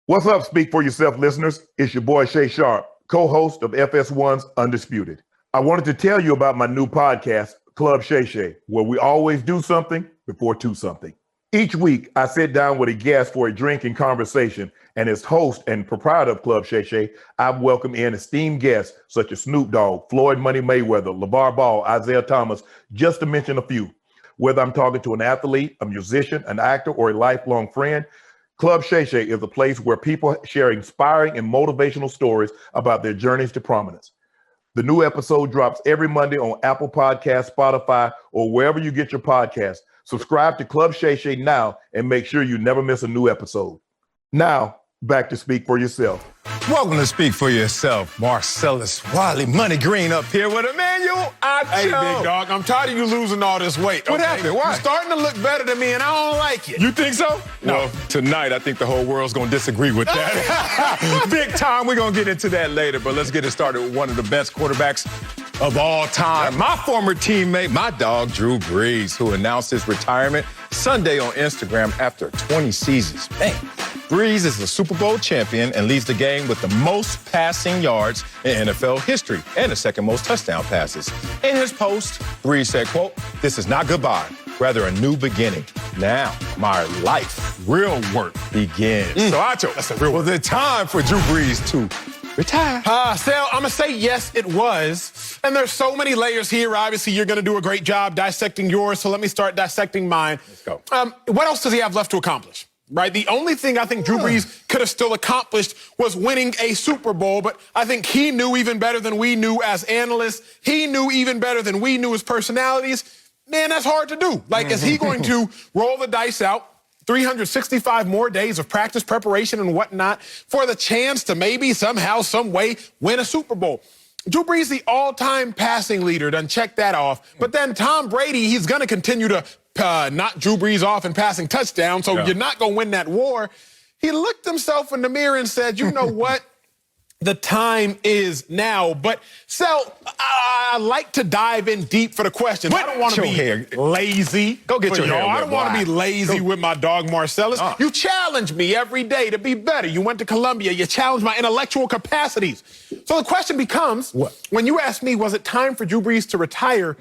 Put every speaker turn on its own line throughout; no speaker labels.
What's up, Speak For Yourself listeners? It's your boy Shay Sharp, co-host of FS1's Undisputed. I wanted to tell you about my new podcast, Club Shay Shay, where we always do something before two something. Each week, I sit down with a guest for a drink and conversation, and as host and proprietor of Club Shay Shay, I've welcomed in esteemed guests such as Snoop Dogg, Floyd Money Mayweather, LeVar Ball, Isaiah Thomas, just to mention a few. Whether I'm talking to an athlete, a musician, an actor, or a lifelong friend, Club Shay Shay is a place where people share inspiring and motivational stories about their journeys to prominence. The new episode drops every Monday on Apple Podcasts, Spotify, or wherever you get your podcasts. Subscribe to Club Shay Shay now and make sure you never miss a new episode. Now, back to Speak For Yourself.
Welcome to Speak For Yourself. Marcellus Wiley, Money Green up here with Emmanuel Acho.
Hey, big dog, I'm tired of you losing all this weight.
What happened? Why?
You're starting to look better than me, and I don't like it.
You think so?
No.
Well, tonight, I think the whole world's going to disagree with that. Big time. We're going to get into that later, but let's get it started with one of the best quarterbacks of all time. My former teammate, my dog, Drew Brees, who announced his retirement Sunday on Instagram after 20 seasons. Man, Brees is the Super Bowl champion and leads the game with the most passing yards in NFL history and the second most touchdown passes. In his post, Brees said, quote, "This is not goodbye, rather a new beginning. Now, my life, real work begins." So, Acho, that's a real was it time for Drew Brees to retire?
Sal, I'm going to say yes, it was. And there's so many layers here. Obviously, you're going to do a great job dissecting yours, so let me start dissecting mine.
Let's go.
What else does he have left to accomplish? Right? The only thing I think Drew Brees could have still accomplished was winning a Super Bowl, but I think he knew even better than we knew as analysts. He knew even better than we knew as personalities. Man, that's hard to do. Like, is he going to roll the dice out 365 more days of practice, preparation, and whatnot for the chance to maybe somehow, some way win a Super Bowl? Drew Brees, the all-time passing leader, done check that off. But then Tom Brady, he's going to continue to knock Drew Brees off in passing touchdowns, so you're not going to win that war. He looked himself in the mirror and said, you know what? The time is now. But, Sal, I like to dive in deep for the questions. I don't want to be lazy.
Go get your hair.
I don't want to be lazy with my dog Marcellus. You challenge me every day to be better. You went to Columbia. You challenged my intellectual capacities. So the question becomes, when you ask me, was it time for Drew Brees to retire,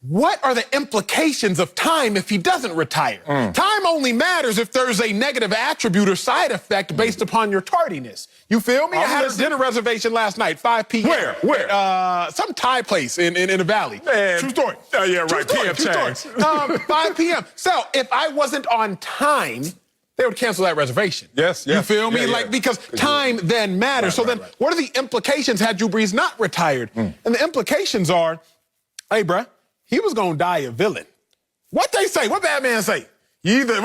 what are the implications of time if he doesn't retire? Time only matters if there's a negative attribute or side effect based upon your tardiness. You feel me? I had a dinner reservation last night, 5 p.m.
Where?
Some Thai place in the valley.
Man.
True story.
Oh, yeah, right.
True story. 5 p.m. So if I wasn't on time, they would cancel that reservation.
Yes.
You feel me?
Yeah.
Like, because time then matters. So then what are the implications had Drew Brees not retired? And the implications are, hey, bruh, he was going to die a villain. What they say? What Batman say? You know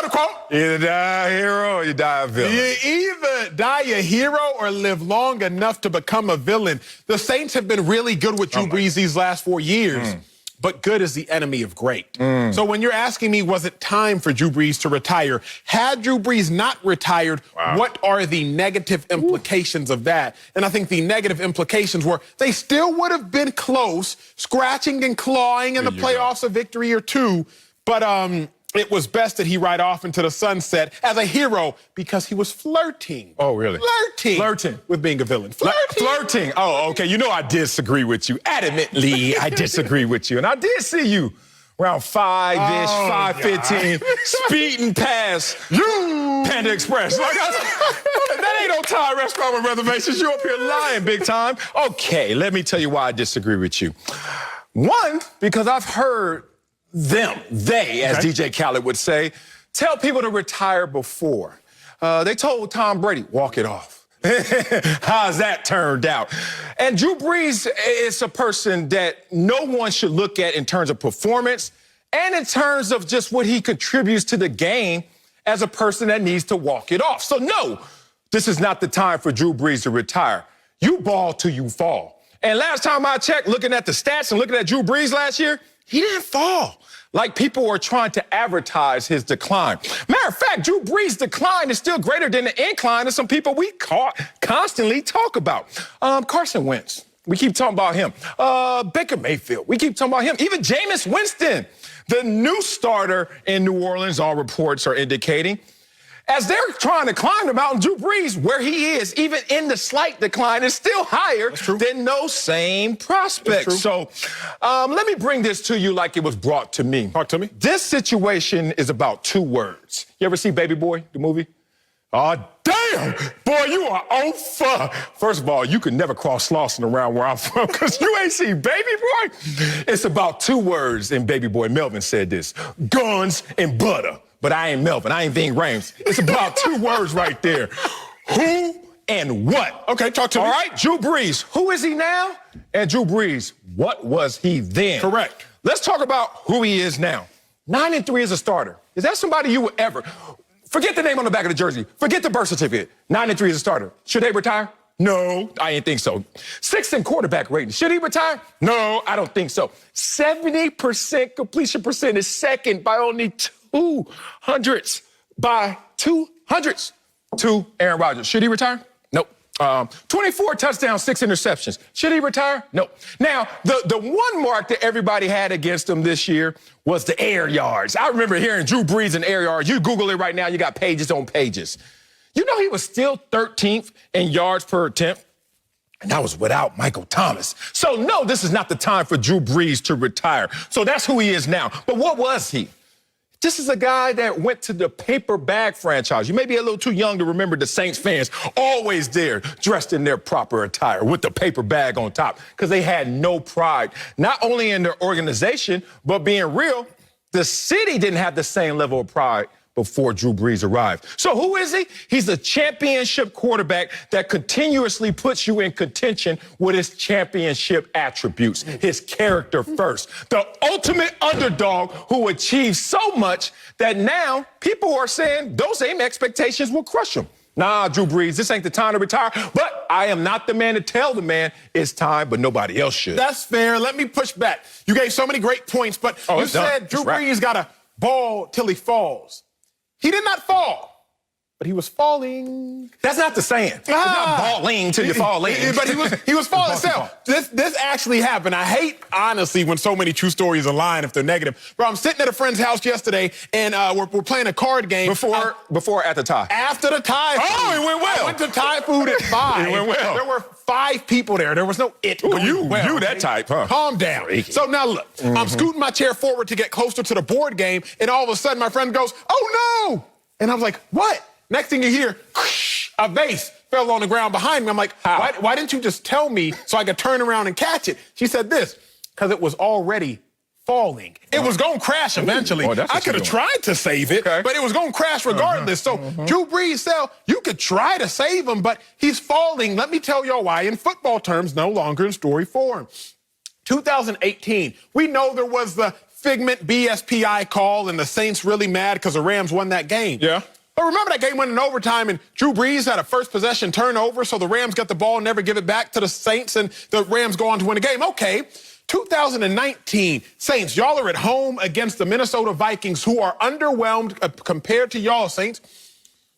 the quote?
Either die a hero or you die a villain.
You either die a hero or live long enough to become a villain. The Saints have been really good with Drew Brees these last 4 years, but good is the enemy of great. So when you're asking me, was it time for Drew Brees to retire? Had Drew Brees not retired, what are the negative implications of that? And I think the negative implications were they still would have been close, scratching and clawing in the playoffs, a victory or two, but it was best that he ride off into the sunset as a hero because he was flirting.
Oh, really?
Flirting with being a villain.
Flirting. Oh, okay. You know I disagree with you. Adamantly, I disagree with you. And I did see you around 5-ish, 5:15, speeding past Panda Express. Like that ain't no Thai restaurant with reservations. You up here lying big time. Okay, let me tell you why I disagree with you. One, because I've heard they, as DJ Khaled would say, tell people to retire before. They told Tom Brady, walk it off. How's that turned out? And Drew Brees is a person that no one should look at in terms of performance and in terms of just what he contributes to the game as a person that needs to walk it off. So no, this is not the time for Drew Brees to retire. You ball till you fall. And last time I checked, looking at the stats and looking at Drew Brees last year, he didn't fall like people were trying to advertise his decline. Matter of fact, Drew Brees' decline is still greater than the incline of some people we constantly talk about. Carson Wentz, we keep talking about him. Baker Mayfield, we keep talking about him. Even Jameis Winston, the new starter in New Orleans, all reports are indicating. as they're trying to climb the mountain, Drew Brees, where he is, even in the slight decline, is still higher than those same prospects. So let me bring this to you like it was brought to me.
Talk to me.
This situation is about 2 words. You ever see Baby Boy, the movie? Oh, damn! Boy, you are on fire. First of all, you could never cross Slauson around where I'm from because you ain't seen Baby Boy. It's about 2 words in Baby Boy. Melvin said this: guns and butter. But I ain't Melvin. I ain't Ving Rhames. It's about 2 words right there. Who and what?
Okay, talk to me.
All right, Drew Brees. Who is he now? And Drew Brees, what was he then?
Correct.
Let's talk about who he is now. 9-3 as a starter. Is that somebody you would ever... Forget the name on the back of the jersey. Forget the birth certificate. 9-3 as a starter. Should they retire? No, I didn't think so. 6th in quarterback rating. Should he retire? No, I don't think so. 70% completion percentage, second by only 2 hundredths. By 2 hundredths to Aaron Rodgers. Should he retire? Nope. 24 touchdowns, 6 interceptions. Should he retire? Nope. Now, the one mark that everybody had against him this year was the air yards. I remember hearing Drew Brees and air yards. You Google it right now, you got pages on pages. You know he was still 13th in yards per attempt, and that was without Michael Thomas. So, no, this is not the time for Drew Brees to retire. So that's who he is now. But what was he? This is a guy that went to the paper bag franchise. You may be a little too young to remember the Saints fans always there, dressed in their proper attire with the paper bag on top, because they had no pride, not only in their organization, but being real, the city didn't have the same level of pride before Drew Brees arrived. So who is he? He's a championship quarterback that continuously puts you in contention with his championship attributes, his character first. The ultimate underdog who achieved so much that now people are saying those same expectations will crush him. Nah, Drew Brees, this ain't the time to retire, but I am not the man to tell the man it's time, but nobody else should.
That's fair. Let me push back. You gave so many great points, but you said Drew Brees got to ball till he falls. He did not fall, but he was falling.
That's not the saying. It's not balling till you fall in.
But he was falling. This actually happened. I hate, honestly, when so many true stories align if they're negative. Bro, I'm sitting at a friend's house yesterday, and we're playing a card game.
Before or at the tie?
After the Thai food.
Oh, it went well.
I went to Thai food at 5.
It went well.
There were 5 people there. There was no it.
Ooh, you that type, huh?
Calm down. So now look, I'm scooting my chair forward to get closer to the board game, and all of a sudden my friend goes, "Oh, no!" And I'm like, "What?" Next thing you hear, a vase fell on the ground behind me. I'm like, why didn't you just tell me so I could turn around and catch it? She said this, because it was already falling. It was going to crash eventually. I could have tried to save it, but it was going to crash regardless. So Drew Brees, you could try to save him, but he's falling. Let me tell y'all why. In football terms, no longer in story form. 2018, we know there was the Figment BSPI call and the Saints really mad because the Rams won that game.
Yeah.
But remember that game went in overtime and Drew Brees had a first possession turnover, so the Rams got the ball and never give it back to the Saints, and the Rams go on to win the game. Okay, 2019, Saints, y'all are at home against the Minnesota Vikings, who are underwhelmed compared to y'all, Saints.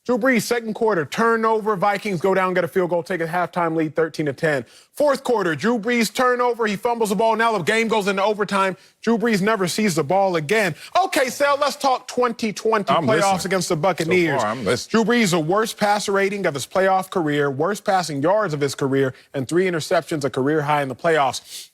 Drew Brees, second quarter, turnover. Vikings go down, get a field goal, take a halftime lead, 13-10. Fourth quarter, Drew Brees, turnover. He fumbles the ball. Now the game goes into overtime. Drew Brees never sees the ball again. Okay, Sal, let's talk 2020 playoffs against the Buccaneers.
So far, I'm listening.
Drew Brees, the worst passer rating of his playoff career, worst passing yards of his career, and 3 interceptions, a career high in the playoffs.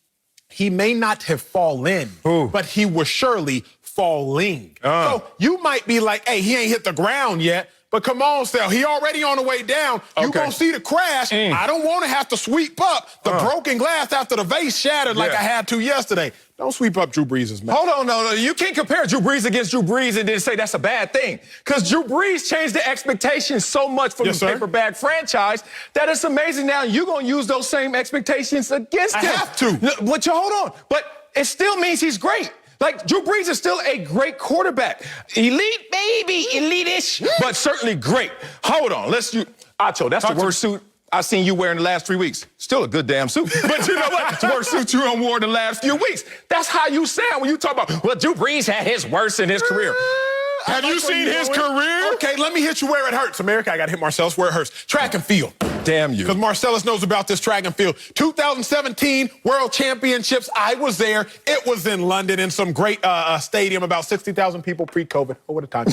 He may not have fallen, but he was surely falling. So you might be like, hey, he ain't hit the ground yet. But come on, Sal, he already on the way down. You gonna see the crash. I don't want to have to sweep up the broken glass after the vase shattered like I had to yesterday. Don't sweep up Drew Brees' mess.
Hold on, no. You can't compare Drew Brees against Drew Brees and then say that's a bad thing. Because Drew Brees changed the expectations so much from the paper bag franchise that it's amazing now you're going to use those same expectations against him.
I have to.
But hold on. But it still means he's great. Like, Drew Brees is still a great quarterback. Elite, baby, elite-ish, but certainly great. Hold on, Acho, that's the worst suit I've seen you wear in the last 3 weeks. Still a good damn suit. But you know what? It's the worst suit you done wore in the last few weeks. That's how you sound when you talk about, well, Drew Brees had his worst in his career. Have you seen his career?
Okay, let me hit you where it hurts. America, I got to hit Marcellus where it hurts. Track and field.
damn you.
Because Marcellus knows about this track and field. 2017 World Championships, I was there. It was in London in some great stadium, about 60,000 people pre-COVID. Oh, what a time.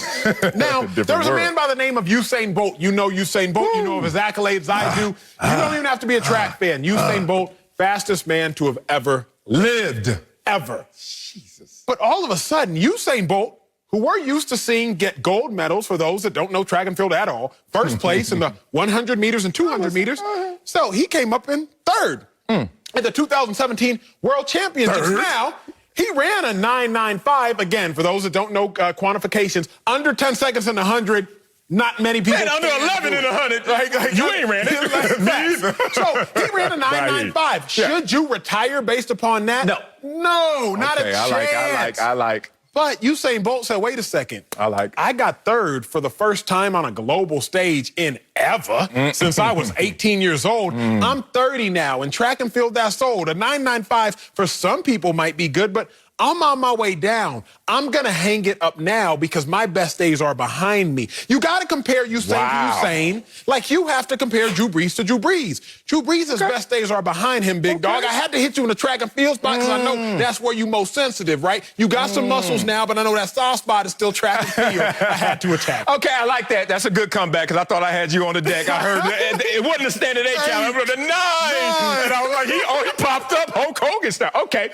Now, there was a man by the name of Usain Bolt. You know Usain Bolt. You know of his accolades. I do. You don't even have to be a track fan. Usain Bolt, fastest man to have ever lived. Ever. Jesus. But all of a sudden, Usain Bolt, who we're used to seeing get gold medals, for those that don't know track and field at all, first place in the 100 meters and 200 meters. So he came up in third at the 2017 World Championships. Now, he ran a 9.95. Again, for those that don't know quantifications, under 10 seconds in the 100. Not many people.
Man, under 11 in 100. You ain't ran it.
Me either. So he ran a 9.95. Should you retire based upon that?
No.
No, not a chance.
I like.
But Usain Bolt said, wait a second. I got third for the first time on a global stage in ever since I was 18 years old. I'm 30 now, and track and field, that's old. A 9.95 for some people might be good, but I'm on my way down. I'm going to hang it up now because my best days are behind me. You got to compare Usain to Usain like you have to compare Drew Brees to Drew Brees. Drew Brees' best days are behind him, big dog. I had to hit you in the track and field spot because I know that's where you most sensitive, right? You got some muscles now, but I know that soft spot is still track and field. I had to attack.
Okay, I like that. That's a good comeback because I thought I had you on the deck. I heard it wasn't a standard 8 count. It was a 9. And I was like, he popped up Hulk Hogan style. Okay.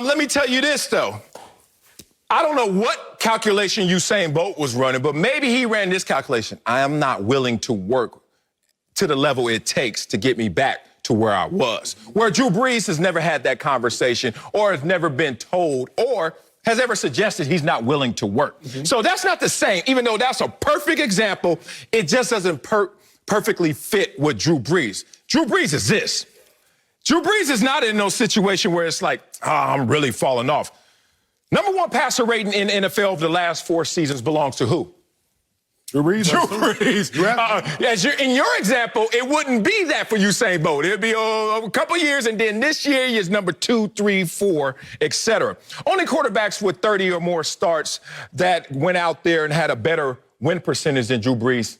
Let me tell you this, though. I don't know what calculation Usain Bolt was running, but maybe he ran this calculation. I am not willing to work to the level it takes to get me back to where I was. Where Drew Brees has never had that conversation or has never been told or has ever suggested he's not willing to work. So that's not the same. Even though that's a perfect example, it just doesn't perfectly fit with Drew Brees. Drew Brees is this. Drew Brees is not in no situation where it's like, I'm really falling off. Number 1 passer rating in NFL of the last 4 seasons belongs to who?
Drew Brees.
Drew Brees. In your example, it wouldn't be that for Usain Bolt. It'd be a couple years, and then this year is number 2, 3, 4, etc. Only quarterbacks with 30 or more starts that went out there and had a better win percentage than Drew Brees: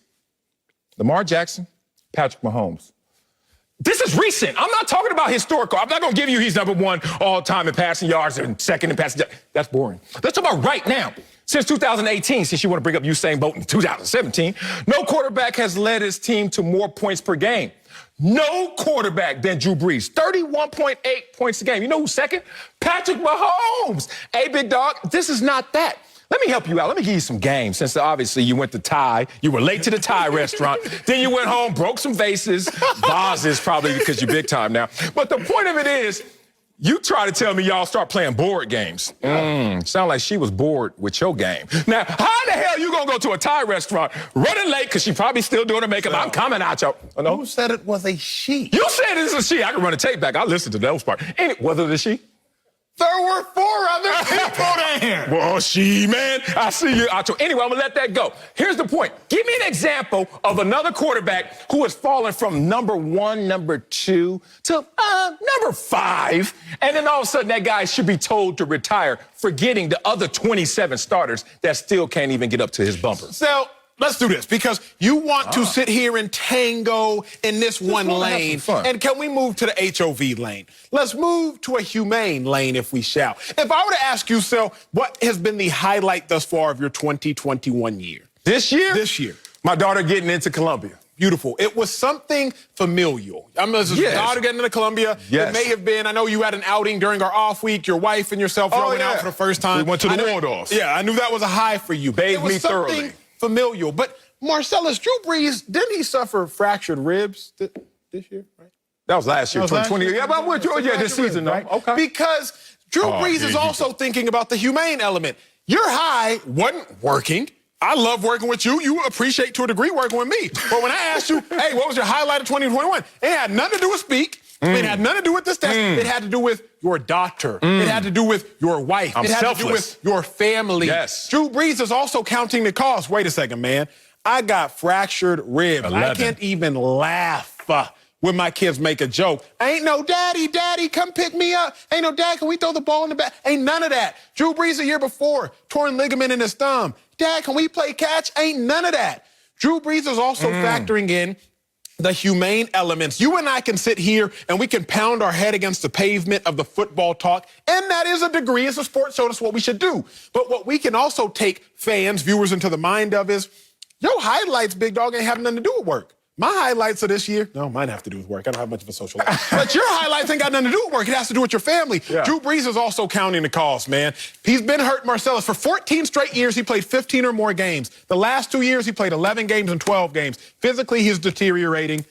Lamar Jackson, Patrick Mahomes. This is recent. I'm not talking about historical. I'm not going to give you he's number 1 all time in passing yards and second in passing yards. That's boring. Let's talk about right now. Since 2018, since you want to bring up Usain Bolt in 2017, no quarterback has led his team to more points per game. No quarterback than Drew Brees. 31.8 points a game. You know who's second? Patrick Mahomes. Hey, big dog, this is not that. Let me help you out. Let me give you some game, since obviously you went to Thai. You were late to the Thai restaurant. Then you went home, broke some vases. Vases, probably because you're big time now. But the point of it is, you try to tell me y'all start playing board games. Sound like she was bored with your game. Now, how the hell you gonna go to a Thai restaurant running late because she probably still doing her makeup? I'm coming out, y'all. Oh, no?
Who said it was a she?
You said it was a she. I can run a tape back. I listened to those part. Was it a she?
There were 4 other people there.
Well, man, I see you. Anyway, I'm going to let that go. Here's the point. Give me an example of another quarterback who has fallen from number 1, number 2 to number 5, and then all of a sudden that guy should be told to retire, forgetting the other 27 starters that still can't even get up to his bumper.
So let's do this, because you want to sit here and tango in this one lane. And can we move to the HOV lane? Let's move to a humane lane, if we shall. If I were to ask you, Sel, what has been the highlight thus far of your 2021 year?
This year?
This year.
My daughter getting into Columbia.
Beautiful. It was something familial. I mean, your daughter getting into Columbia.
Yes.
It may have been, I know you had an outing during our off week, your wife and yourself went out for the first time.
We went to the Waldorf.
Yeah, I knew that was a high for you.
Bathed me thoroughly.
Familial. But Marcellus, Drew Brees, didn't he suffer fractured ribs this year, right?
That was last year, 2020. Yeah, but I'm with you. Yeah, this season, right? Okay.
Because Drew Brees is also thinking about the humane element. Your high wasn't working. I love working with you. You appreciate to a degree working with me. But when I asked you, hey, what was your highlight of 2021? It had nothing to do with speak. It had nothing to do with this test. It had to do with your doctor. It had to do with your wife.
It
had
selfless.
to do with your family.
Yes.
Drew Brees is also counting the cost. Wait a second, man. I got fractured ribs.
11.
I can't even laugh when my kids make a joke. Ain't no daddy, come pick me up. Ain't no dad, can we throw the ball in the back? Ain't none of that. Drew Brees the year before, torn ligament in his thumb. Dad, can we play catch? Ain't none of that. Drew Brees is also factoring in the humane elements. You and I can sit here and we can pound our head against the pavement of the football talk, and that is a degree as a sports show. That's what we should do. But what we can also take fans, viewers into the mind of is, your highlights, big dog, ain't having nothing to do with work. My highlights of this year, no, mine have to do with work. I don't have much of a social life. But your highlights ain't got nothing to do with work. It has to do with your family. Yeah. Drew Brees is also counting the cost, man. He's been hurt, Marcellus. For 14 straight years, he played 15 or more games. The last 2 years, he played 11 games and 12 games. Physically, he's deteriorating.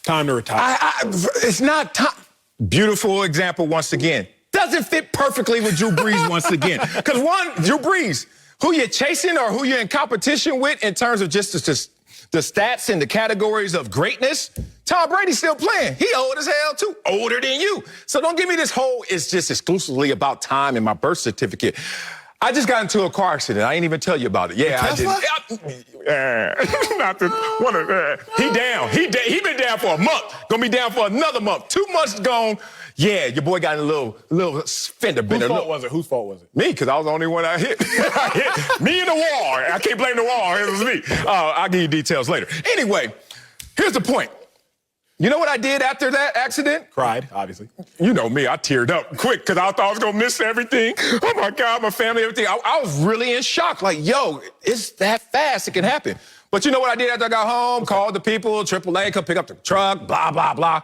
Time to retire.
It's not time. Beautiful example once again. Doesn't fit perfectly with Drew Brees once again. Because one, Drew Brees, who you're chasing or who you're in competition with in terms of just the stats and the categories of greatness, Tom Brady's still playing. He old as hell, too. Older than you. So don't give me this whole, it's just exclusively about time in my birth certificate. I just got into a car accident. I ain't even tell you about it. Yeah, I did. Not the one of he down. He been down for a month. Gonna be down for another month. 2 months gone. Yeah, your boy got a little fender bender.
Whose fault was it?
Me, because I was the only one I hit. Me and the wall. I can't blame the wall. It was me. I'll give you details later. Anyway, here's the point. You know what I did after that accident?
Cried, obviously.
You know me, I teared up quick because I thought I was going to miss everything. Oh, my God, my family, everything. I was really in shock. Like, yo, it's that fast. It can happen. But you know what I did after I got home? Called the people, AAA, come pick up the truck, blah, blah, blah.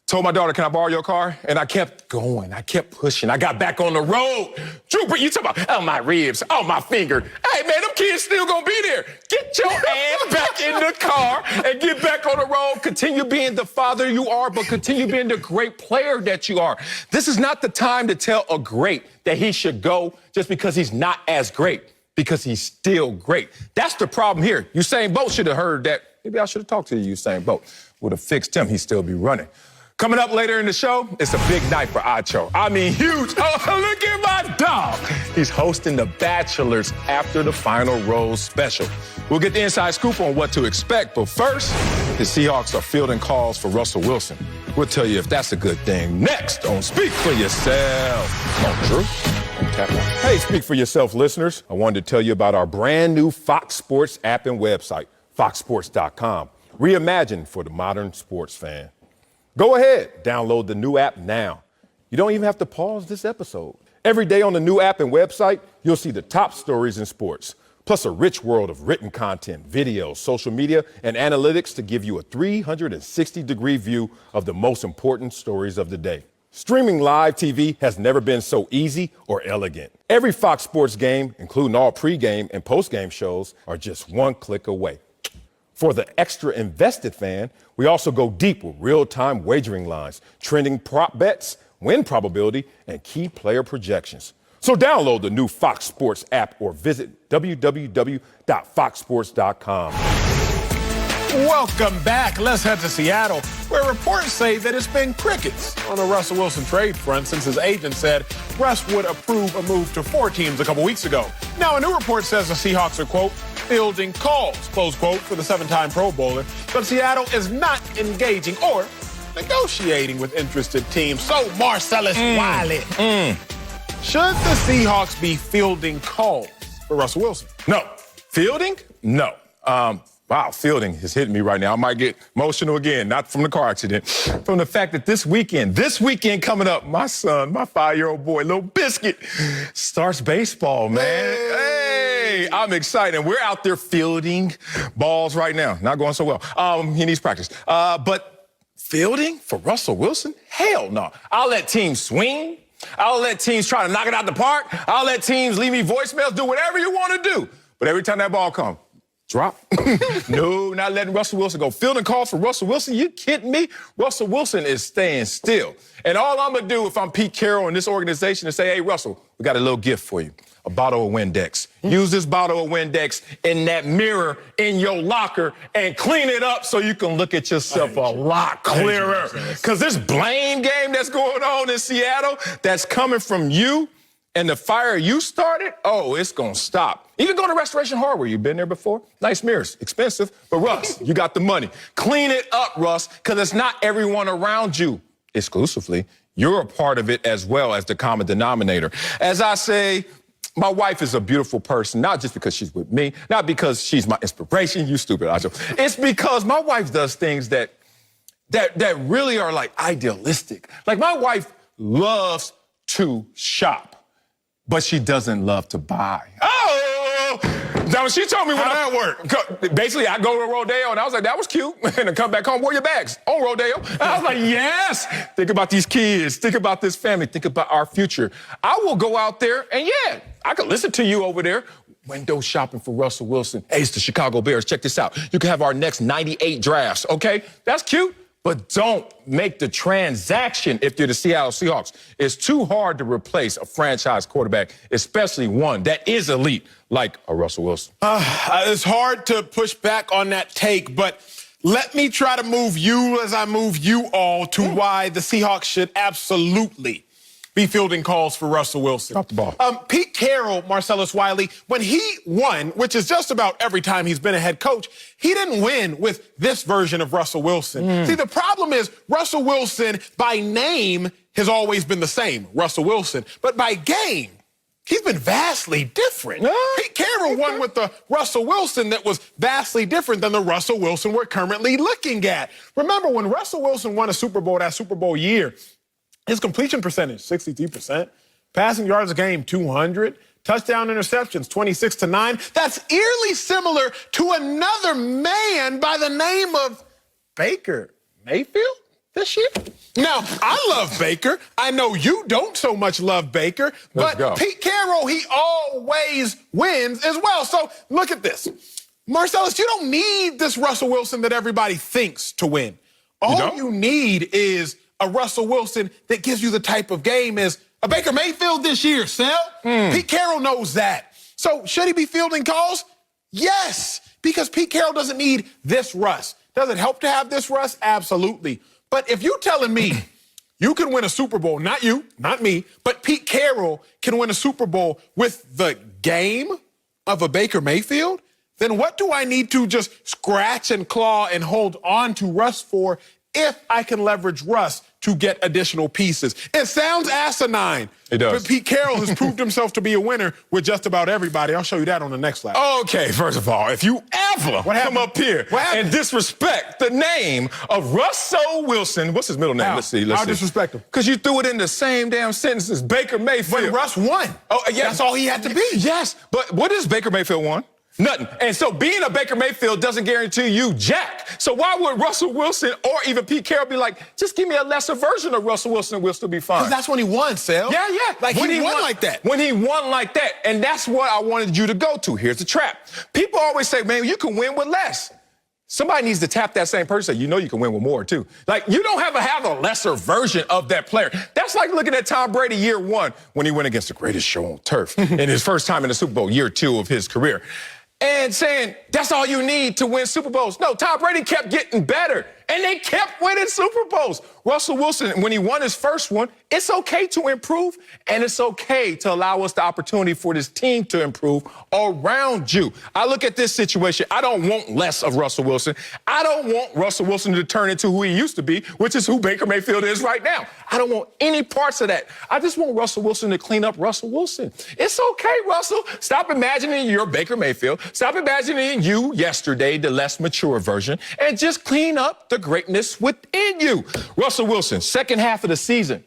Told my daughter, can I borrow your car? And I kept going. I kept pushing. I got back on the road. Drew Brees, you talking about, oh, my ribs, oh, my finger. Hey, man, them kids still going to be there. Get your ass back in the car and get back on the road. Continue being the father you are, but continue being the great player that you are. This is not the time to tell a great that he should go just because he's not as great, because he's still great. That's the problem here. Usain Bolt should have heard that. Maybe I should have talked to you, Usain Bolt. Would have fixed him. He'd still be running. Coming up later in the show, it's a big night for Acho. I mean, huge. Oh, look at my dog. He's hosting The Bachelor's After the Final Rose special. We'll get the inside scoop on what to expect, but first, the Seahawks are fielding calls for Russell Wilson. We'll tell you if that's a good thing next on Speak for Yourself. Come on, Drew. Hey, Speak for Yourself listeners. I wanted to tell you about our brand new Fox Sports app and website, foxsports.com. Reimagined for the modern sports fan. Go ahead, download the new app now. You don't even have to pause this episode. Every day on the new app and website, you'll see the top stories in sports, plus a rich world of written content, videos, social media, and analytics to give you a 360-degree view of the most important stories of the day. Streaming live TV has never been so easy or elegant. Every Fox Sports game, including all pregame and postgame shows, are just one click away. For the extra invested fan, we also go deep with real-time wagering lines, trending prop bets, win probability, and key player projections. So download the new Fox Sports app or visit www.foxsports.com.
Welcome back. Let's head to Seattle, where reports say that it's been crickets on the Russell Wilson trade front since his agent said Russ would approve a move to 4 teams a couple weeks ago. Now, a new report says the Seahawks are, quote, fielding calls, close quote, for the 7-time Pro Bowler, but Seattle is not engaging or negotiating with interested teams. So, Marcellus Wiley, should the Seahawks be fielding calls for Russell Wilson?
No. Fielding? No. Wow, fielding is hitting me right now. I might get emotional again, not from the car accident, from the fact that this weekend coming up, my son, my 5-year-old boy, Little Biscuit, starts baseball, man. Hey, I'm excited. And we're out there fielding balls right now. Not going so well. He needs practice. But fielding for Russell Wilson? Hell no. I'll let teams swing. I'll let teams try to knock it out the park. I'll let teams leave me voicemails, do whatever you want to do. But every time that ball comes, drop. No, not letting Russell Wilson go. Fielding calls for Russell Wilson? You kidding me? Russell Wilson is staying still. And all I'm going to do if I'm Pete Carroll in this organization is say, hey, Russell, we got a little gift for you. A bottle of Windex. Use this bottle of Windex in that mirror in your locker and clean it up so you can look at yourself a lot clearer. Because this blame game that's going on in Seattle that's coming from you and the fire you started, oh, it's going to stop. Even go to Restoration Hardware. You've been there before. Nice mirrors. Expensive. But, Russ, you got the money. Clean it up, Russ, because it's not everyone around you exclusively. You're a part of it as well as the common denominator. As I say, My wife is a beautiful person, not just because she's with me, not because she's my inspiration. You stupid, Ajo. It's because my wife does things that really are like idealistic. Like my wife loves to shop, but she doesn't love to buy. Oh! Now, she told me
How'd that work?
Basically, I go to Rodeo, and I was like, that was cute. And I come back home, wear your bags on Rodeo. And I was like, yes. Think about these kids. Think about this family. Think about our future. I will go out there, and yeah, I could listen to you over there. Window shopping for Russell Wilson. Hey, it's the Chicago Bears. Check this out. You can have our next 98 drafts, okay? That's cute. But don't make the transaction if you're the Seattle Seahawks. It's too hard to replace a franchise quarterback, especially one that is elite like a Russell Wilson.
It's hard to push back on that take, but let me try to move you as I move you all to why the Seahawks should absolutely be fielding calls for Russell Wilson.
Drop the ball.
Pete Carroll, Marcellus Wiley, when he won, which is just about every time he's been a head coach, he didn't win with this version of Russell Wilson. See, the problem is Russell Wilson by name has always been the same, Russell Wilson, but by game, he's been vastly different. Pete Carroll won with the Russell Wilson that was vastly different than the Russell Wilson we're currently looking at. Remember, when Russell Wilson won a Super Bowl that Super Bowl year, his completion percentage, 63%. Passing yards a game, 200. Touchdown interceptions, 26-9. That's eerily similar to another man by the name of Baker Mayfield this year. Now, I love Baker. I know you don't so much love Baker, but Pete Carroll, he always wins as well. So look at this. Marcellus, you don't need this Russell Wilson that everybody thinks to win. All you need is a Russell Wilson that gives you the type of game as a Baker Mayfield this year, Sal. Pete Carroll knows that. So should he be fielding calls? Yes, because Pete Carroll doesn't need this Russ. Does it help to have this Russ? Absolutely. But if you're telling me you can win a Super Bowl, not you, not me, but Pete Carroll can win a Super Bowl with the game of a Baker Mayfield, then what do I need to just scratch and claw and hold on to Russ for if I can leverage Russ to get additional pieces? It sounds asinine.
It does.
But Pete Carroll has proved himself to be a winner with just about everybody. I'll show you that on the next slide.
Okay, first of all, if you ever come up here and disrespect the name of Russell Wilson, what's his middle name?
How?
Let's see.
I'll disrespect him.
Because you threw it in the same damn sentence as Baker Mayfield.
When Russ won.
Oh, yeah.
That's all he had to be.
Yes, but what is Baker Mayfield won? Nothing. And so being a Baker Mayfield doesn't guarantee you jack. So why would Russell Wilson or even Pete Carroll be like, just give me a lesser version of Russell Wilson and we'll still be fine?
Because that's when he won, Sal.
Yeah.
Like when he won like that.
When he won like that. And that's what I wanted you to go to. Here's the trap. People always say, man, you can win with less. Somebody needs to tap that same person. You know you can win with more, too. Like, you don't have a lesser version of that player. That's like looking at Tom Brady year one when he went against the greatest show on turf in his first time in the Super Bowl, year two of his career. And saying, that's all you need to win Super Bowls. No, Tom Brady kept getting better, and they kept winning Super Bowls. Russell Wilson, when he won his first one, it's okay to improve, and it's okay to allow us the opportunity for this team to improve around you. I look at this situation. I don't want less of Russell Wilson. I don't want Russell Wilson to turn into who he used to be, which is who Baker Mayfield is right now. I don't want any parts of that. I just want Russell Wilson to clean up Russell Wilson. It's okay, Russell. Stop imagining you're Baker Mayfield. Stop imagining you yesterday, the less mature version, and just clean up the greatness within you. Russell Wilson, second half of the season.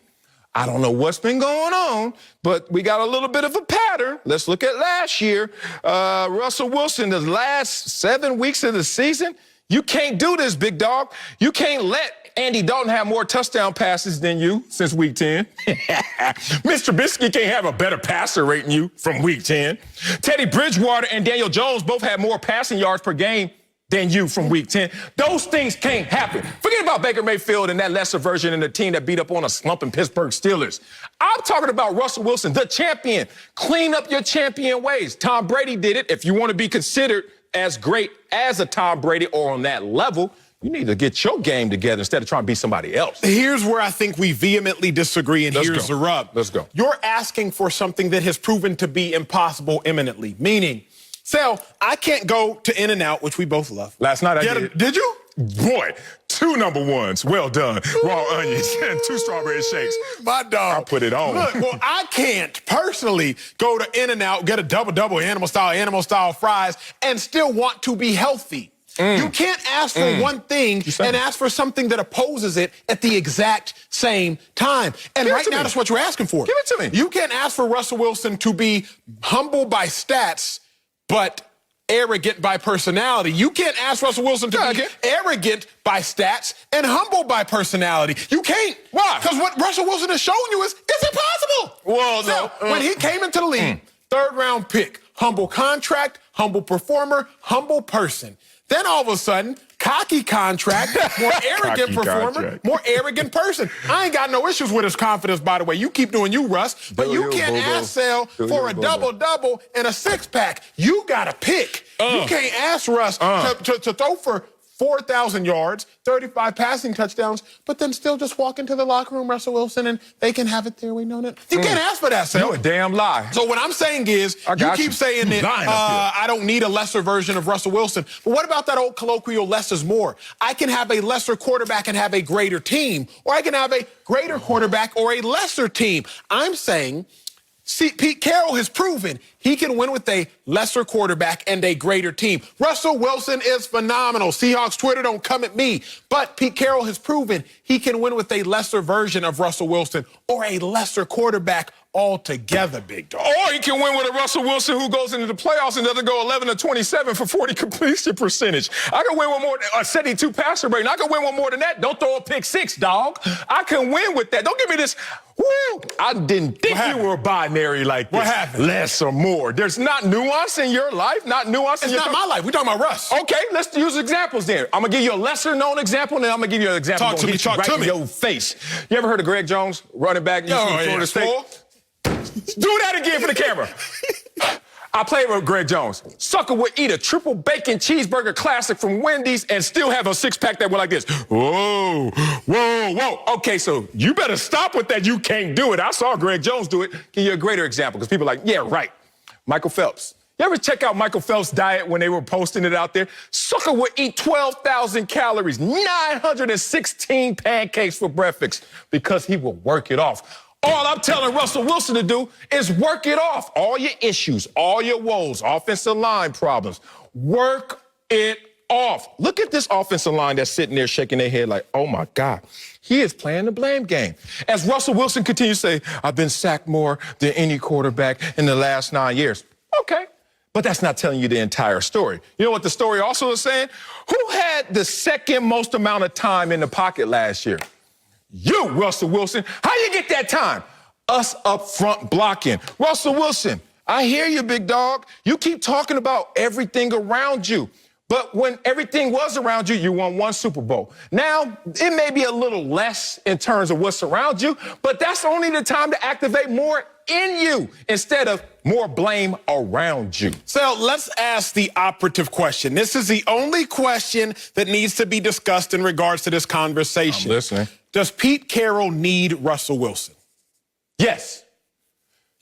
I don't know what's been going on, but we got a little bit of a pattern. Let's look at last year. Russell Wilson, the last 7 weeks of the season, you can't do this, big dog. You can't let Andy Dalton have more touchdown passes than you since week 10. Mr. Trubisky can't have a better passer rate than you from week 10. Teddy Bridgewater and Daniel Jones both had more passing yards per game than you from week 10. Those things can't happen. Forget about Baker Mayfield and that lesser version and the team that beat up on a slumping Pittsburgh Steelers. I'm talking about Russell Wilson, the champion. Clean up your champion ways. Tom Brady did it. If you want to be considered as great as a Tom Brady or on that level, you need to get your game together instead of trying to be somebody else.
Here's where I think we vehemently disagree, and here's the rub.
Let's go.
You're asking for something that has proven to be impossible imminently, meaning, Sal, I can't go to In-N-Out, which we both love.
Last night I did.
Did you?
Boy, 2 number ones. Well done. Raw onions and 2 strawberry shakes.
My dog.
I'll put it on.
Look, well, I can't personally go to In-N-Out, get a double animal style fries, and still want to be healthy. You can't ask for one thing and ask for something that opposes it at the exact same time. And right now, that's what you're asking for.
Give it to me.
You can't ask for Russell Wilson to be humble by stats, but arrogant by personality. You can't ask Russell Wilson to be arrogant by stats and humble by personality. You can't.
Why?
Because what Russell Wilson has shown you is impossible.
Well,
so, when he came into the league, 3rd round pick, humble contract, humble performer, humble person. Then all of a sudden, cocky contract, more arrogant performer, more arrogant person. I ain't got no issues with his confidence, by the way. You keep doing you, Russ. But you can't ask Sale for a double-double and a 6-pack. You got to pick. You can't ask Russ to throw for 4,000 yards, 35 passing touchdowns, but then still just walk into the locker room, Russell Wilson, and they can have it their way. No. You can't ask for that, Sale.
You a damn lie.
So what I'm saying is, you keep saying that I don't need a lesser version of Russell Wilson. But what about that old colloquial less is more? I can have a lesser quarterback and have a greater team, or I can have a greater quarterback or a lesser team. I'm saying, Pete Carroll has proven he can win with a lesser quarterback and a greater team. Russell Wilson is phenomenal. Seahawks Twitter, don't come at me. But Pete Carroll has proven he can win with a lesser version of Russell Wilson or a lesser quarterback altogether, big dog.
Or he can win with a Russell Wilson who goes into the playoffs and doesn't go 11 of 27 for 40 completion percentage. I can win with more than a 72 passer rating. I can win with more than that. Don't throw a pick 6, dog. I can win with that. Don't give me this. Woo! I didn't think you were binary like this.
What happened?
Less or more. There's not nuance in your life, not nuance in your...
It's not my life. We're talking about Russ.
Okay, let's use examples then. I'm going to give you a lesser-known example, and then I'm going to give you an example.
Talk to me. Talk to me.
Your face. You ever heard of Greg Jones, running back? Florida State? Do that again for the camera. I played with Greg Jones. Sucker would eat a triple bacon cheeseburger classic from Wendy's and still have a 6-pack that went like this. Whoa, whoa, whoa. Okay, so you better stop with that. You can't do it. I saw Greg Jones do it. Give you a greater example, because people are like, yeah, right. Michael Phelps. You ever check out Michael Phelps' diet when they were posting it out there? Sucker would eat 12,000 calories, 916 pancakes for breakfast, because he would work it off. All I'm telling Russell Wilson to do is work it off. All your issues, all your woes, offensive line problems, work it off. Look at this offensive line that's sitting there shaking their head like, oh, my God. He is playing the blame game. As Russell Wilson continues to say, I've been sacked more than any quarterback in the last 9 years. Okay, but that's not telling you the entire story. You know what the story also is saying? Who had the second most amount of time in the pocket last year? You, Russell Wilson. How you get that time? Us up front blocking. Russell Wilson, I hear you, big dog. You keep talking about everything around you. But when everything was around you, you won 1 Super Bowl. Now, it may be a little less in terms of what's around you, but that's only the time to activate more in you instead of more blame around you.
So let's ask the operative question. This is the only question that needs to be discussed in regards to this conversation.
I'm listening.
Does Pete Carroll need Russell Wilson?
Yes.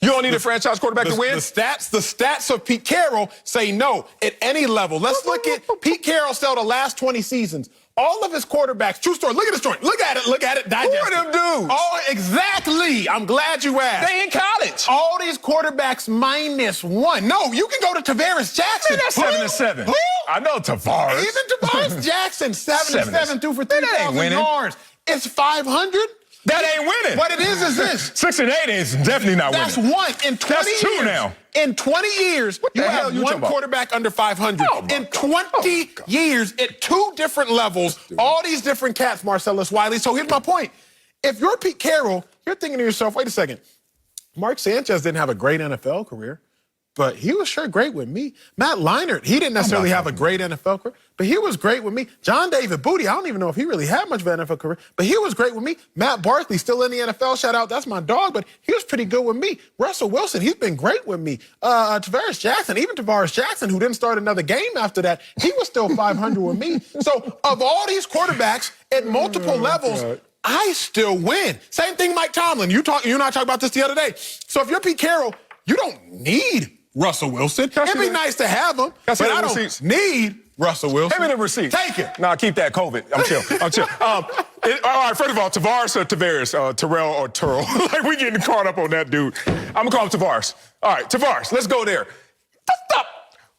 You don't need a franchise quarterback to win?
The stats of Pete Carroll say no at any level. Let's look at Pete Carroll the last 20 seasons. All of his quarterbacks, true story. Look at this joint. Look at it. Digest
Who are them dudes?
Oh, exactly. I'm glad you asked.
They in college.
All these quarterbacks -1. No, you can go to Tavares Jackson.
Man, that's 7 and 7.
Who?
I know Tavares.
Even Tavares Jackson, 7 and 7, threw for 3,000 yards. It's 500.
That ain't winning.
What it is this.
6 and 8 is definitely not winning.
That's 1 in 20
That's 2
years.
now.
In 20 years, you have 1 quarterback under 500. In 20 years, at 2 different levels, all these different cats, Marcellus Wiley. So here's my point. If you're Pete Carroll, you're thinking to yourself, wait a second. Mark Sanchez didn't have a great NFL career, but he was sure great with me. Matt Leinart, he didn't necessarily have a great NFL career, but he was great with me. John David Booty, I don't even know if he really had much of an NFL career, but he was great with me. Matt Barkley, still in the NFL, shout out, that's my dog, but he was pretty good with me. Russell Wilson, he's been great with me. Tavares Jackson, even Tavares Jackson, who didn't start another game after that, he was still 500 with me. So of all these quarterbacks at multiple levels, I still win. Same thing Mike Tomlin. You and I talked about this the other day. So if you're Pete Carroll, you don't need Russell Wilson. It'd be nice to have him, but I don't need Russell Wilson.
Hand me the receipt.
Take it.
Nah, keep that COVID. I'm chill. I'm chill. All right, first of all, Tavares or Tavares? Terrell or Turl? Like, we getting caught up on that dude. I'm going to call him Tavares. All right, Tavares, let's go there. Stop.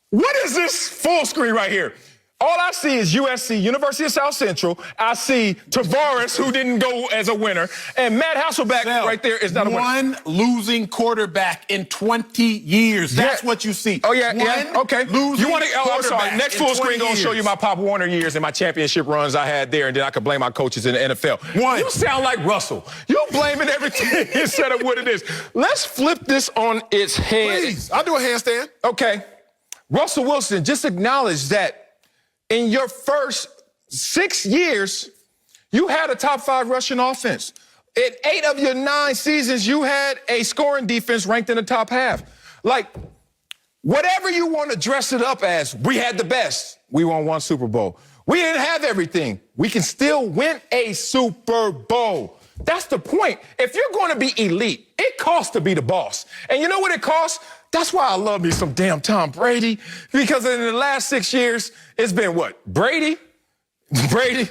What is this full screen right here? All I see is USC, University of South Central. I see Tavares, who didn't go as a winner, and Matt Hasselbeck right there is not a winner.
One losing quarterback in 20 years. That's what you see.
Oh, yeah, okay.
You want to?
I'm sorry. Next full screen gonna show you my Pop Warner years and my championship runs I had there, and then I can blame my coaches in the NFL. You sound like Russell. You blaming everything instead of what it is. Let's flip this on its head.
Please, I'll do a handstand.
Okay. Russell Wilson, just acknowledge that in your first 6 years, you had a top 5 rushing offense. In 8 of your 9 seasons, you had a scoring defense ranked in the top half. Like, whatever you want to dress it up as, we had the best. We won 1 Super Bowl. We didn't have everything. We can still win a Super Bowl. That's the point. If you're going to be elite, it costs to be the boss. And you know what it costs? That's why I love me some damn Tom Brady, because in the last 6 years, it's been what? Brady. Then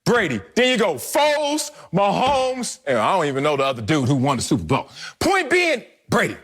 you go Foles, Mahomes, and I don't even know the other dude who won the Super Bowl. Point being, Brady.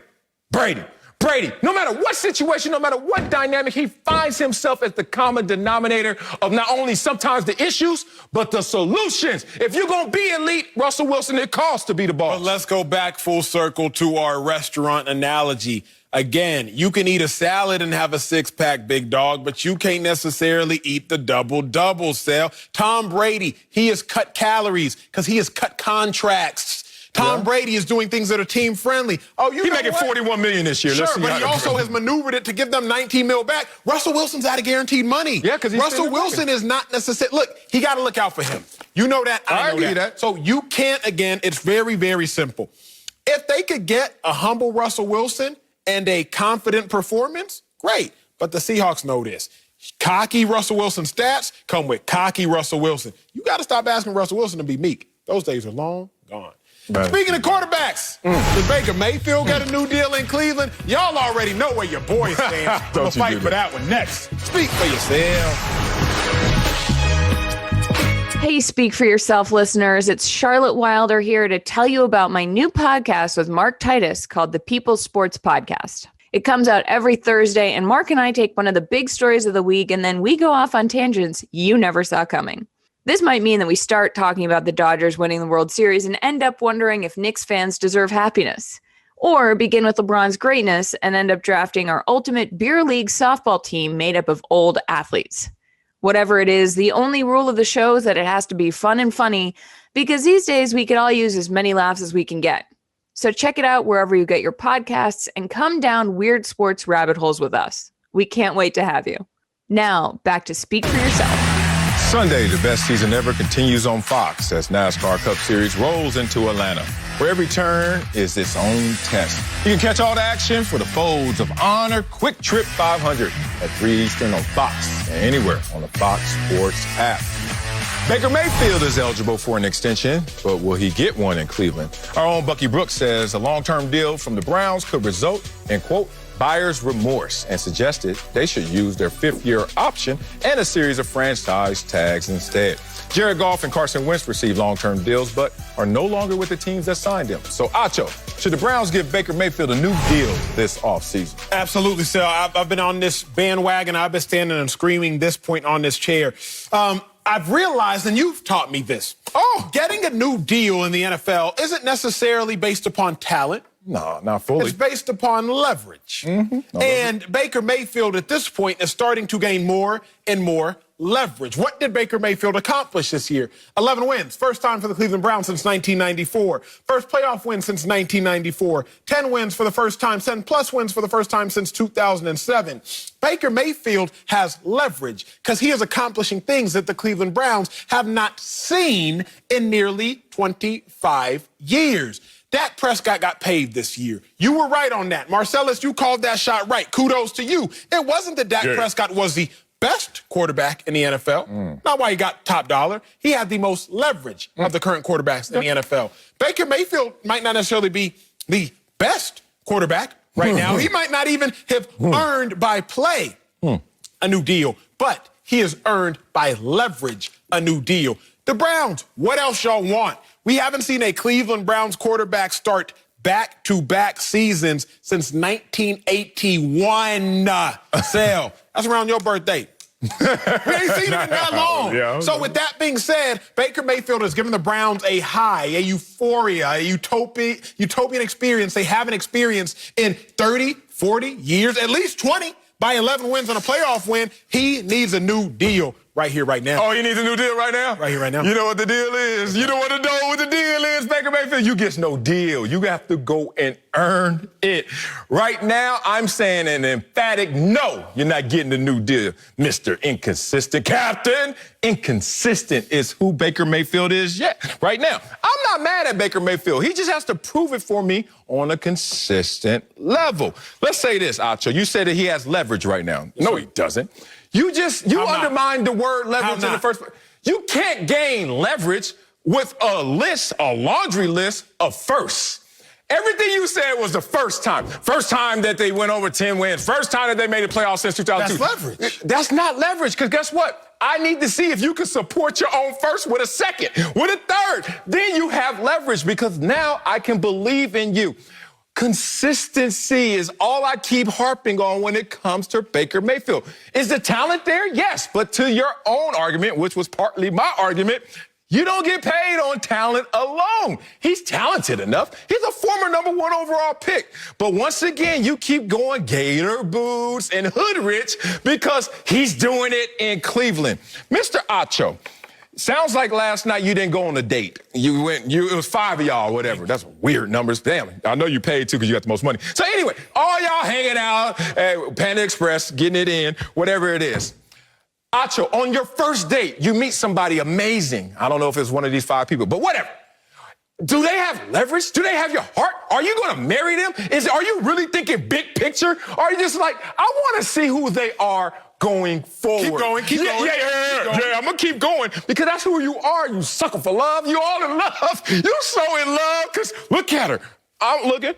No matter what situation, no matter what dynamic, he finds himself as the common denominator of not only sometimes the issues, but the solutions. If you're going to be elite, Russell Wilson, it costs to be the boss.
But let's go back full circle to our restaurant analogy. Again, you can eat a salad and have a 6-pack, big dog, but you can't necessarily eat the double-double, Sal. Tom Brady, he has cut calories because he has cut contracts. Tom Brady is doing things that are team-friendly. Oh, he's making
$41 million this year.
Sure, but he also has maneuvered it to give them $19 million back. Russell Wilson's out of guaranteed money.
Yeah, because
Russell Wilson is not necessarily. Look, he got to look out for him. You know that. I know that. So you can't. Again, it's very, very simple. If they could get a humble Russell Wilson and a confident performance, great. But the Seahawks know this. Cocky Russell Wilson stats come with cocky Russell Wilson. You got to stop asking Russell Wilson to be meek. Those days are long gone. Right. Speaking of quarterbacks, did Baker Mayfield get a new deal in Cleveland? Y'all already know where your boy stands. We'll fight for that one next. Speak for yourself.
Hey, Speak for Yourself listeners. It's Charlotte Wilder here to tell you about my new podcast with Mark Titus called the People's Sports Podcast. It comes out every Thursday, and Mark and I take one of the big stories of the week, and then we go off on tangents you never saw coming. This might mean that we start talking about the Dodgers winning the World Series and end up wondering if Knicks fans deserve happiness. Or begin with LeBron's greatness and end up drafting our ultimate beer league softball team made up of old athletes. Whatever it is, the only rule of the show is that it has to be fun and funny, because these days we could all use as many laughs as we can get. So check it out wherever you get your podcasts and come down weird sports rabbit holes with us. We can't wait to have you. Now, back to Speak for Yourself.
Sunday, the best season ever, continues on Fox as NASCAR Cup Series rolls into Atlanta, where every turn is its own test. You can catch all the action for the Folds of Honor Quick Trip 500 at 3 Eastern on Fox and anywhere on the Fox Sports app. Baker Mayfield is eligible for an extension, but will he get one in Cleveland? Our own Bucky Brooks says a long-term deal from the Browns could result in, quote, buyer's remorse, and suggested they should use their 5th-year option and a series of franchise tags instead. Jared Goff and Carson Wentz received long-term deals, but are no longer with the teams that signed them. So, Acho, should the Browns give Baker Mayfield a new deal this offseason?
Absolutely, Sal. I've been on this bandwagon. I've been standing and screaming this point on this chair. I've realized, and you've taught me this, getting a new deal in the NFL isn't necessarily based upon talent.
No, not fully.
It's based upon leverage. And Baker Mayfield at this point is starting to gain more and more leverage. What did Baker Mayfield accomplish this year? 11 wins. First time for the Cleveland Browns since 1994. First playoff win since 1994. 10 wins for the first time. 10-plus wins for the first time since 2007. Baker Mayfield has leverage because he is accomplishing things that the Cleveland Browns have not seen in nearly 25 years. Dak Prescott got paid this year. You were right on that. Marcellus, you called that shot right. Kudos to you. It wasn't that Dak Prescott was the best quarterback in the NFL. Not why he got top dollar. He had the most leverage of the current quarterbacks in the NFL. Baker Mayfield might not necessarily be the best quarterback right now. He might not even have earned by play a new deal. But he has earned by leverage a new deal. The Browns, what else y'all want? We haven't seen a Cleveland Browns quarterback start back-to-back seasons since 1981. Sale, that's around your birthday. We ain't seen him in that long.
Yeah,
so with that being said, Baker Mayfield has given the Browns a high, a euphoria, a utopian experience they haven't experienced in 30, 40 years, at least 20, by 11 wins and a playoff win. He needs a new deal right here, right now.
Oh, he needs a new deal right now?
Right here, right now.
You know what the deal is? You know what the deal is, Baker Mayfield? You get no deal. You have to go and earn it. Right now, I'm saying an emphatic no. You're not getting the new deal, Mr. Inconsistent Captain. Inconsistent is who Baker Mayfield is right now. I'm not mad at Baker Mayfield. He just has to prove it for me on a consistent level. Let's say this, Acho. You said that he has leverage right now. No, he doesn't. You undermined the word leverage in the first place. You can't gain leverage with a laundry list of firsts. Everything you said was the first time. First time that they went over 10 wins. First time that they made the playoffs since 2002.
That's leverage.
That's not leverage, because guess what? I need to see if you can support your own first with a second, with a third. Then you have leverage, because now I can believe in you. Consistency is all I keep harping on when it comes to Baker Mayfield. Is the talent there? Yes. But to your own argument, which was partly my argument, you don't get paid on talent alone. He's talented enough. He's a former #1 overall pick. But once again, you keep going Gator boots and hood rich because he's doing it in Cleveland. Mr. Acho, sounds like last night you didn't go on a date. It was 5 of y'all or whatever. That's weird numbers. Damn, I know you paid too because you got the most money. So anyway, all y'all hanging out at Panda Express, getting it in, whatever it is. Acho, on your first date, you meet somebody amazing. I don't know if it's one of these 5 people, but whatever. Do they have leverage? Do they have your heart? Are you going to marry them? Are you really thinking big picture? Or are you just like, I want to see who they are going forward?
Keep going.
Yeah, I'm going to keep going because that's who you are. You sucker for love. You all in love. You so in love because look at her. I'm looking.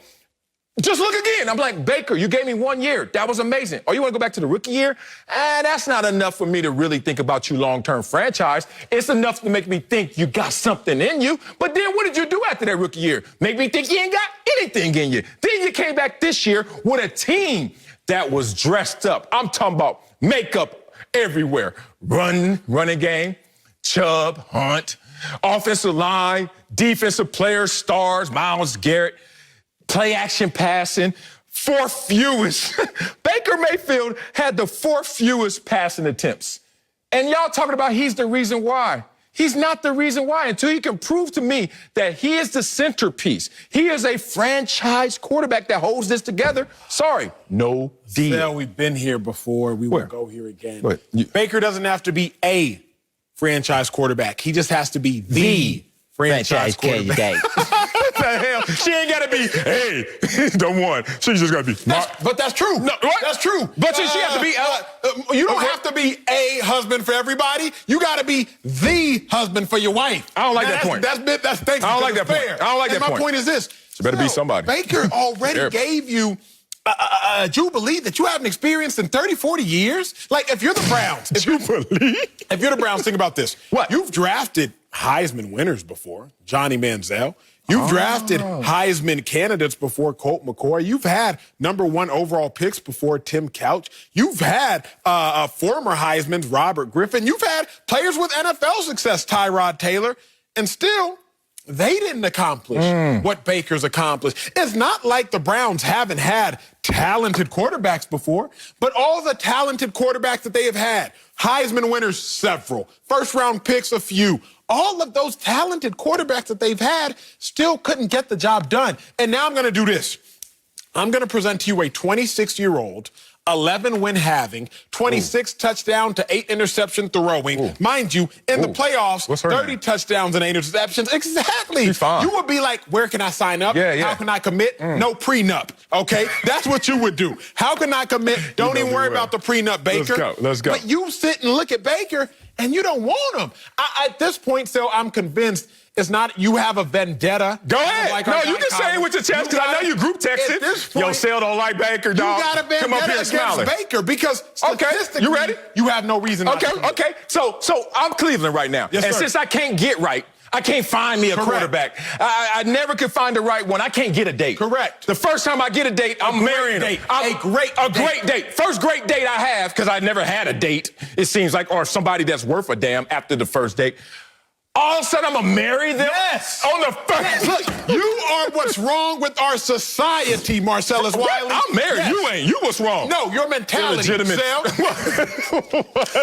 Just look again. I'm like, Baker, you gave me 1 year. That was amazing. Oh, you want to go back to the rookie year? That's not enough for me to really think about you long-term franchise. It's enough to make me think you got something in you. But then what did you do after that rookie year? Make me think you ain't got anything in you. Then you came back this year with a team that was dressed up. I'm talking about makeup everywhere. Running game, Chubb, Hunt, offensive line, defensive players, stars, Myles Garrett. Play action passing, 4th fewest. Baker Mayfield had the 4th fewest passing attempts. And y'all talking about he's the reason why. He's not the reason why until he can prove to me that he is the centerpiece. He is a franchise quarterback that holds this together. Sorry, no deal.
Well, we've been here before. We will go here again.
What?
Baker doesn't have to be a franchise quarterback. He just has to be the franchise quarterback.
What the hell? She ain't got to be, hey, the one. She just got to be.
But that's true.
No, what?
That's true.
But she has to be.
You don't have to be a husband for everybody. You got to be the husband for your wife.
I don't like that point.
That's thanks.
I don't like that point. I don't like that point.
My point is this.
You better be somebody.
Baker already gave you a jubilee that you haven't experienced in 30, 40 years. Like, if you're the Browns. If you're the Browns, think about this.
What?
You've drafted Heisman winners before, Johnny Manziel. You've drafted Heisman candidates before, Colt McCoy. You've had #1 overall picks before, Tim Couch. You've had former Heismans, Robert Griffin. You've had players with NFL success, Tyrod Taylor. And still, they didn't accomplish what Baker's accomplished. It's not like the Browns haven't had talented quarterbacks before, but all the talented quarterbacks that they have had, Heisman winners, several. First-round picks, a few. All of those talented quarterbacks that they've had still couldn't get the job done. And now I'm going to do this. I'm going to present to you a 26-year-old, 11-win having, 26 touchdown to 8 interception throwing. Mind you, in the playoffs, 30 touchdowns and 8 interceptions. Exactly.
She's fine.
You would be like, where can I sign up?
Yeah.
How can I commit? No prenup. Okay? That's what you would do. How can I commit? Don't even worry about the prenup, Baker.
Let's go.
But you sit and look at Baker, and you don't want him. At this point, so I'm convinced It's not you have a vendetta.
Go ahead.
Like
no, you can say it with your chest because I know you group texted. Yo, Sale don't like Baker, dog.
You got a vendetta
Come up here
against
smiling.
Baker because statistically,
you ready?
You have no reason not to.
Okay. So I'm Cleveland right now.
Yes,
and
sir.
since I can't get right, I can't find me a quarterback. I never could find the right one. I can't get a date.
Correct.
The first time I get a date, I'm marrying him.
A great date.
First great date I have, because I never had a date, it seems like, or somebody that's worth a damn after the first date. All of a sudden, I'm going to marry them?
Yes.
On the first.
Yes. Look, you are what's wrong with our society, Marcellus Wiley.
I'm married.
Yes.
You ain't. You what's wrong?
No, your mentality.
Illegitimate.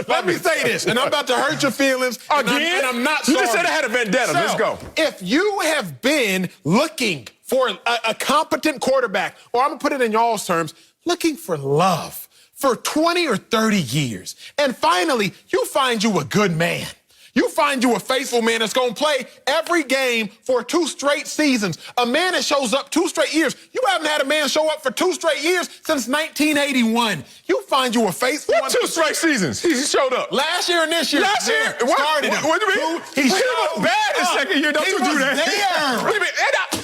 Let me say this, and I'm about to hurt your feelings.
Again?
And I'm not
You
sorry.
just said I had a vendetta. Let's go.
If you have been looking for a competent quarterback, or I'm going to put it in y'all's terms, looking for love for 20 or 30 years, and finally you find you a good man. You find you a faithful man that's going to play every game for 2 straight seasons. A man that shows up 2 straight years. You haven't had a man show up for 2 straight years since 1981. You find you a faithful one.
2 straight seasons? He showed up.
Last year and this year.
Last year?
Started him.
What do you mean?
He
was bad his second year. Don't you do that.
There.
What do you mean?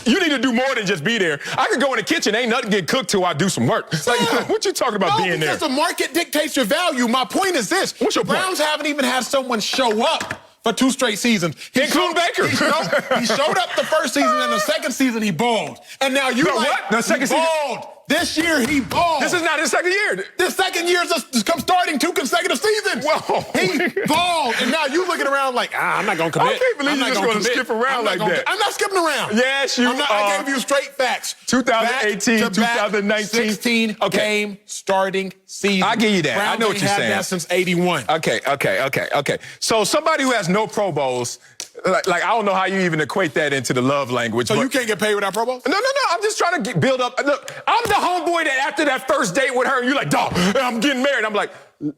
You need to do more than just be there. I could go in the kitchen. Ain't nothing get cooked till I do some work. Like, what you talking about being there?
Because the market dictates your value. My point is this.
What's your point?
Browns haven't even had someone show up for 2 straight seasons.
Including Baker.
He showed up the first season, and the second season he balled. And now you
what? The second season?
Balled. This year he balled.
This is not his second year.
This second year is starting 2 consecutive seasons.
Whoa.
He balled. And now you looking around like, I'm not going to commit.
I can't believe you're just going to skip around like that.
I'm not skipping around.
Yes, you are.
I gave you straight facts.
2018,
Back-to-back
2019.
16 game starting season.
I give you that.
Browns
I know what
ain't
you're
had
saying.
that since 81.
Okay. So somebody who has no Pro Bowls, like I don't know how you even equate that into the love language.
So you can't get paid without Pro Bowls?
No. I'm just trying to build up. Look, I'm the homeboy that after that first date with her, you're like, dog, I'm getting married. I'm like,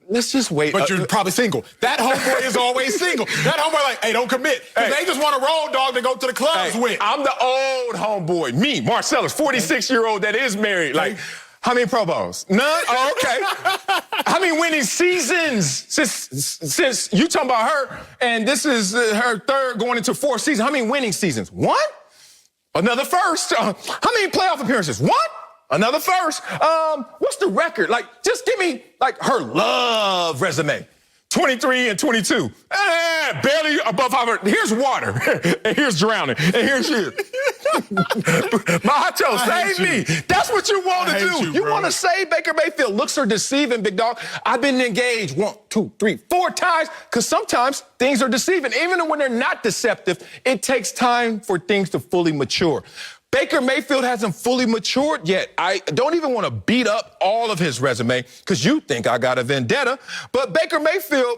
let's just wait.
But you're probably single. That homeboy is always single. That homeboy like, hey, don't commit. Because they just want a road dog to go to the clubs with.
I'm the old homeboy. Me, Marcellus, 46-year-old that is married. Like, how many Pro Bowls? None? Oh, okay. How many winning seasons since you talking about her, and this is her third going into 4th season. How many winning seasons? 1? Another first. How many playoff appearances? 1? Another first. What's the record? Like, just give me, like, her love resume. 23 and 22. Barely above 500. Here's water. And here's drowning. And here's you. Macho, save me. That's what you want to do. You want to save Baker Mayfield. Looks are deceiving, big dog. I've been engaged 1, 2, 3, 4 times because sometimes things are deceiving. Even when they're not deceptive, it takes time for things to fully mature. Baker Mayfield hasn't fully matured yet. I don't even want to beat up all of his resume because you think I got a vendetta. But Baker Mayfield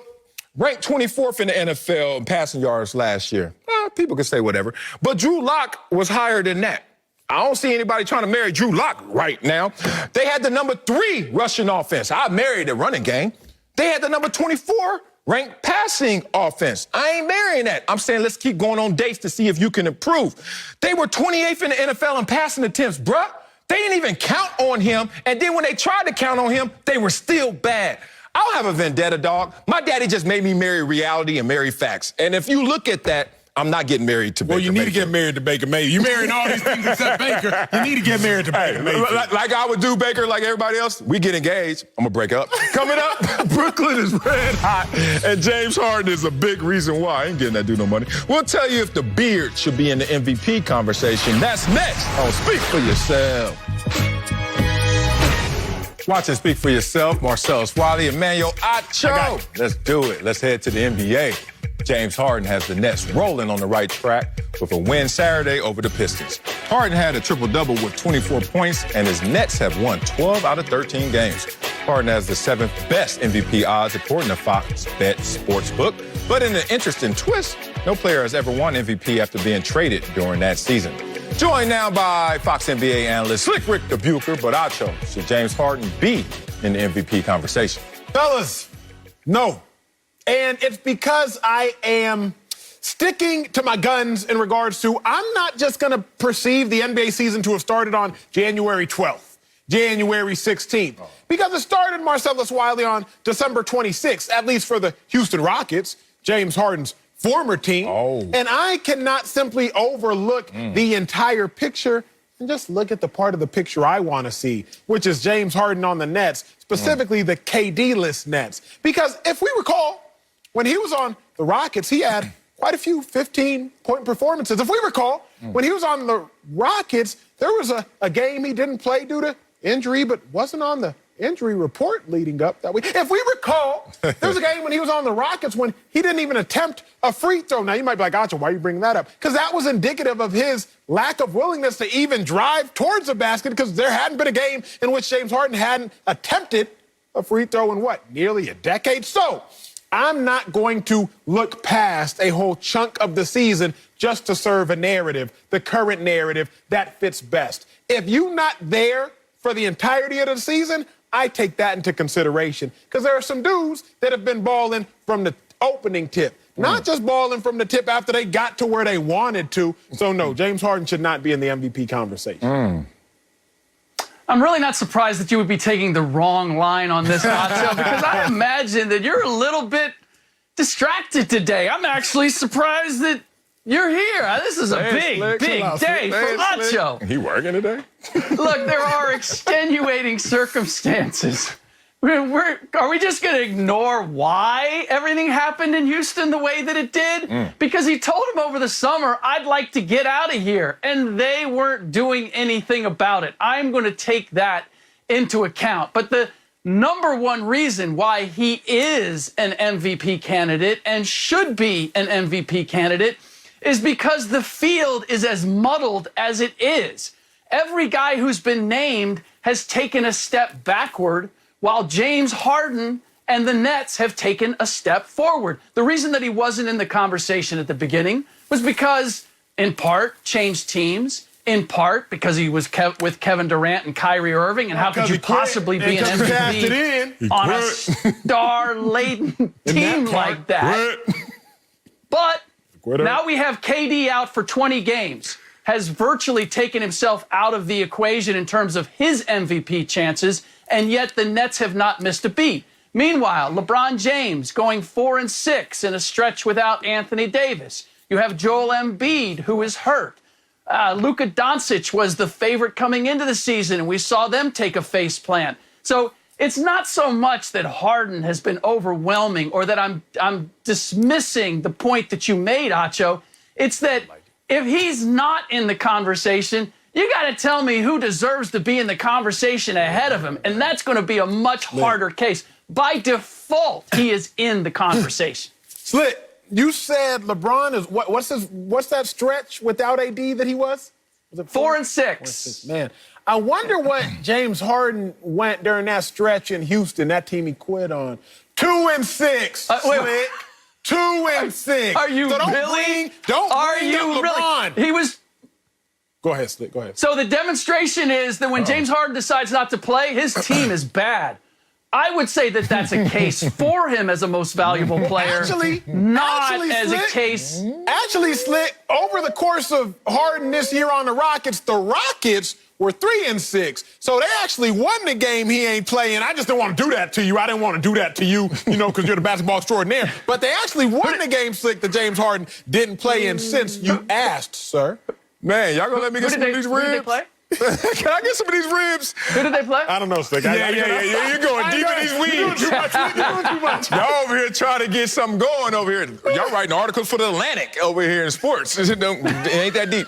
ranked 24th in the NFL in passing yards last year. Well, people can say whatever. But Drew Lock was higher than that. I don't see anybody trying to marry Drew Lock right now. They had the number 3 rushing offense. I married a running game. They had the number 24 ranked passing offense. I ain't marrying that. I'm saying let's keep going on dates to see if you can improve. They were 28th in the NFL in passing attempts, bruh. They didn't even count on him. And then when they tried to count on him, they were still bad. I don't have a vendetta, dog. My daddy just made me marry reality and marry facts. And if you look at that, I'm not getting married to Baker Mayfield.
Well, you need to get married to Baker Mayfield. You're marrying all these things except Baker. You need to get married to Baker Mayfield.
Like I would do Baker like everybody else, we get engaged. I'm going to break up. Coming up, Brooklyn is red hot, and James Harden is a big reason why. I ain't getting that dude no money. We'll tell you if the beard should be in the MVP conversation. That's next on Speak for Yourself. Watch and Speak for Yourself. Marcellus Wiley, Emmanuel Acho. Let's do it. Let's head to the NBA. James Harden has the Nets rolling on the right track with a win Saturday over the Pistons. Harden had a triple-double with 24 points, and his Nets have won 12 out of 13 games. Harden has the 7th best MVP odds according to Fox Bet Sportsbook. But in an interesting twist, no player has ever won MVP after being traded during that season. Joined now by Fox NBA analyst Slick Rick the Bucher, but Acho, should James Harden be in the MVP conversation?
Fellas, no. And it's because I am sticking to my guns in regards to I'm not just going to perceive the NBA season to have started on January 12th, January 16th, because it started, Marcellus Wiley, on December 26th, at least for the Houston Rockets, James Harden's former team. And I cannot simply overlook the entire picture and just look at the part of the picture I want to see, which is James Harden on the Nets, specifically the KD-less Nets. Because if we recall, when he was on the Rockets, he had quite a few 15-point performances. If we recall, when he was on the Rockets, there was a game he didn't play due to injury, but wasn't on the injury report leading up that week. If we recall, there was a game when he was on the Rockets when he didn't even attempt a free throw. Now, you might be like, Acho, why are you bringing that up? Because that was indicative of his lack of willingness to even drive towards the basket, because there hadn't been a game in which James Harden hadn't attempted a free throw in, nearly a decade? So I'm not going to look past a whole chunk of the season just to serve a narrative, the current narrative that fits best. If you're not there for the entirety of the season, I take that into consideration, because there are some dudes that have been balling from the opening tip, not just balling from the tip after they got to where they wanted to. So, no, James Harden should not be in the MVP conversation.
I'm really not surprised that you would be taking the wrong line on this, Nacho, because I imagine that you're a little bit distracted today. I'm actually surprised that you're here. This is a big day for Nacho.
He working today?
Look, there are extenuating circumstances. Are we just going to ignore why everything happened in Houston the way that it did? Because he told him over the summer, I'd like to get out of here, and they weren't doing anything about it. I'm going to take that into account. But the number one reason why he is an MVP candidate and should be an MVP candidate is because the field is as muddled as it is. Every guy who's been named has taken a step backward, while James Harden and the Nets have taken a step forward. The reason that he wasn't in the conversation at the beginning was because, in part, changed teams, in part because he was with Kevin Durant and Kyrie Irving, and how could you possibly be an MVP on a star-laden team like that? But now we have KD out for 20 games, has virtually taken himself out of the equation in terms of his MVP chances, and yet the Nets have not missed a beat. Meanwhile, LeBron James going 4-6 in a stretch without Anthony Davis. You have Joel Embiid, who is hurt. Luka Doncic was the favorite coming into the season, and we saw them take a face plant. So it's not so much that Harden has been overwhelming or that I'm dismissing the point that you made, Acho. It's that if he's not in the conversation, you got to tell me who deserves to be in the conversation ahead of him, and that's going to be a much harder case. By default, he is in the conversation.
Slit, you said LeBron is what's that stretch without AD that he was? Was it
4-6?
Man, I wonder what James Harden went during that stretch in Houston, that team he quit on. 2-6, Slick. 2-6.
Are you really?
Don't bring up LeBron.
He was.
Go ahead, Slick. Go ahead.
So the demonstration is that when James Harden decides not to play, his team is bad. I would say that that's a case for him as a most valuable player, not as a case.
Actually, Slick, over the course of Harden this year on the Rockets were 3-6. So they actually won the game he ain't playing. I just didn't want to do that to you. I didn't want to do that to you, because you're the basketball extraordinaire. But they actually won the game, Slick, that James Harden didn't play in since you asked, sir.
Man, y'all gonna let me get some of these ribs?
Who did they play?
Can I get some of these ribs?
Who did they play?
I don't know, Slick.
Yeah. You're going deep in these weeds.
You're doing too much.
Y'all over here trying to get something going over here. Y'all writing articles for the Atlantic over here in sports. It ain't that deep.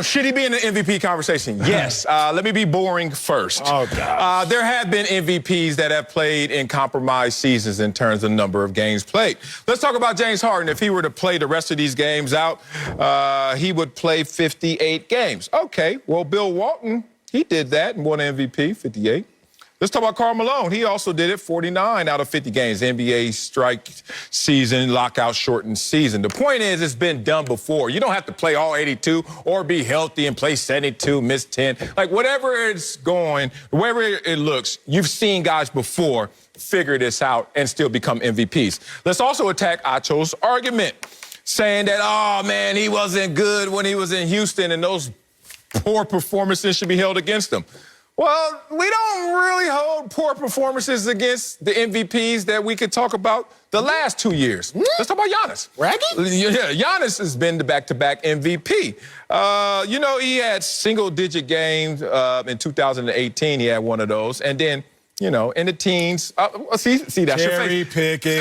Should he be in the MVP conversation? Yes. Let me be boring first.
Oh, God.
There have been MVPs that have played in compromised seasons in terms of number of games played. Let's talk about James Harden. If he were to play the rest of these games out, he would play 58 games. Okay, well, Bill Walton, he did that and won MVP, 58. Let's talk about Karl Malone. He also did it 49 out of 50 games. NBA strike season, lockout shortened season. The point is, it's been done before. You don't have to play all 82 or be healthy and play 72, miss 10. Like, whatever it's going, wherever it looks, you've seen guys before figure this out and still become MVPs. Let's also attack Acho's argument, saying that, oh, man, he wasn't good when he was in Houston and those poor performances should be held against him. Well, we don't really hold poor performances against the MVPs that we could talk about the last 2 years. Let's talk about Giannis.
Raggy?
Yeah, Giannis has been the back-to-back MVP. He had single-digit games in 2018. He had one of those. And then, in the teens. See, that's your face.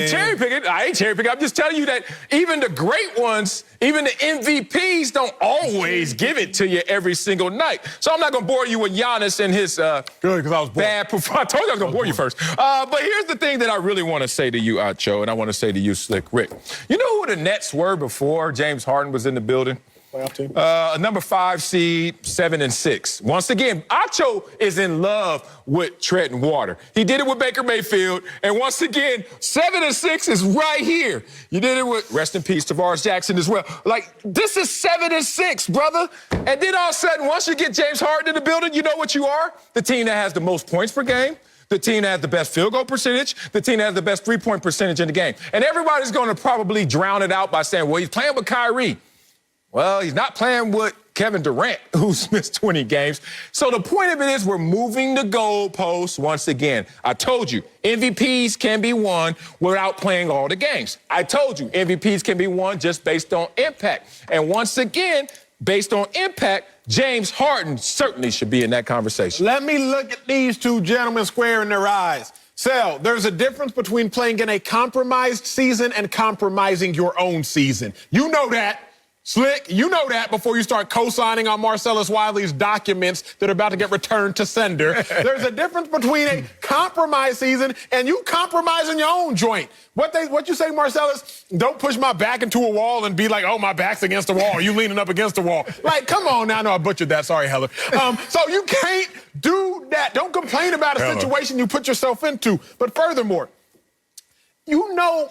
Cherry picking. I ain't cherry picking. I'm just telling you that even the great ones, even the MVPs don't always give it to you every single night. So I'm not going to bore you with Giannis and his
Good, because I was bored.
bad performance. I told you I was going to bore you first. But here's the thing that I really want to say to you, Acho, and I want to say to you, Slick Rick. You know who the Nets were before James Harden was in the building?
Playoff team?
A number 5 seed, 7-6. Once again, Acho is in love with treading water. He did it with Baker Mayfield, and once again, 7-6 is right here. You did it with, rest in peace, Tavares Jackson as well. Like, this is 7-6, brother. And then all of a sudden, once you get James Harden in the building, you know what you are? The team that has the most points per game, the team that has the best field goal percentage, the team that has the best three-point percentage in the game. And everybody's going to probably drown it out by saying, well, he's playing with Kyrie. Well, he's not playing with Kevin Durant, who's missed 20 games. So the point of it is we're moving the goalposts once again. I told you, MVPs can be won without playing all the games. I told you, MVPs can be won just based on impact. And once again, based on impact, James Harden certainly should be in that conversation.
Let me look at these two gentlemen square in their eyes. Sal, there's a difference between playing in a compromised season and compromising your own season. You know that. Slick, you know that before you start co-signing on Marcellus Wiley's documents that are about to get returned to sender. There's a difference between a compromised season and you compromising your own joint. What you say, Marcellus? Don't push my back into a wall and be like, oh, my back's against the wall. You leaning up against the wall. Like, come on now. No, I butchered that. Sorry, Heller. So you can't do that. Don't complain about a situation you put yourself into. But furthermore,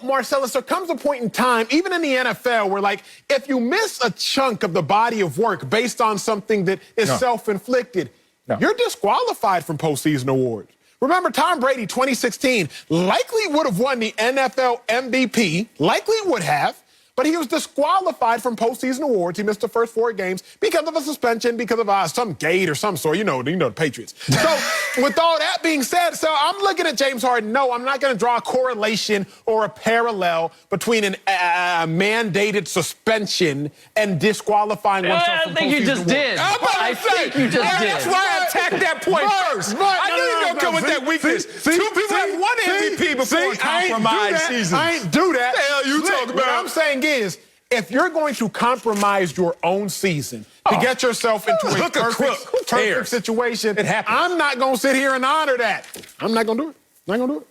Marcellus, there comes a point in time, even in the NFL, where, like, if you miss a chunk of the body of work based on something that is self-inflicted, you're disqualified from postseason awards. Remember, Tom Brady, 2016, likely would have won the NFL MVP, likely would have, but he was disqualified from postseason awards. He missed the first 4 games because of a suspension, because of some gate or some sort. You know the Patriots. So with all that being said, so I'm looking at James Harden. No, I'm not going to draw a correlation or a parallel between a mandated suspension and disqualifying oneself from postseason awards.
I think you just did. I think you just did.
That's why I attacked that point first. I knew you were going to come with that weakness. Two people have won MVP before a compromised season.
I ain't do that.
What the hell you talking about?
What I'm saying is, if you're going to compromise your own season to get yourself into a perfect situation, I'm not going to sit here and honor that. I'm not going to do it. I'm not going to do it.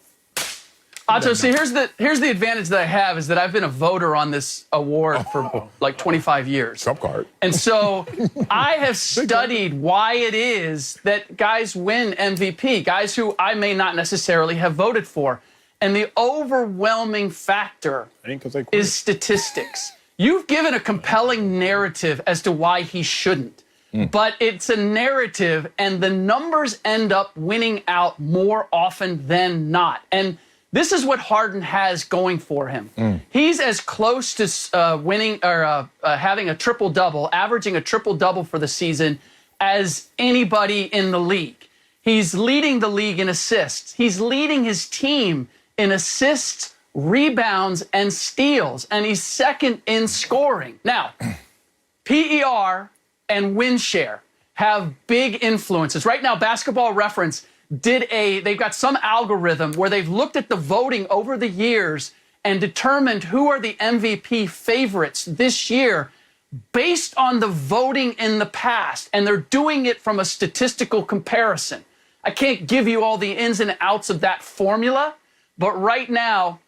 Acho, see, here's the advantage that I have is that I've been a voter on this award for like 25 years.
Trump card.
And so I have studied why it is that guys win MVP, guys who I may not necessarily have voted for. And the overwhelming factor is statistics. You've given a compelling narrative as to why he shouldn't. But it's a narrative, and the numbers end up winning out more often than not. And this is what Harden has going for him. He's as close to winning or having a triple-double, averaging a triple-double for the season as anybody in the league. He's leading the league in assists. He's leading his team in assists, rebounds, and steals, and he's second in scoring. Now, PER and win share have big influences. Right now, Basketball Reference they've got some algorithm where they've looked at the voting over the years and determined who are the MVP favorites this year based on the voting in the past, and they're doing it from a statistical comparison. I can't give you all the ins and outs of that formula, but right now,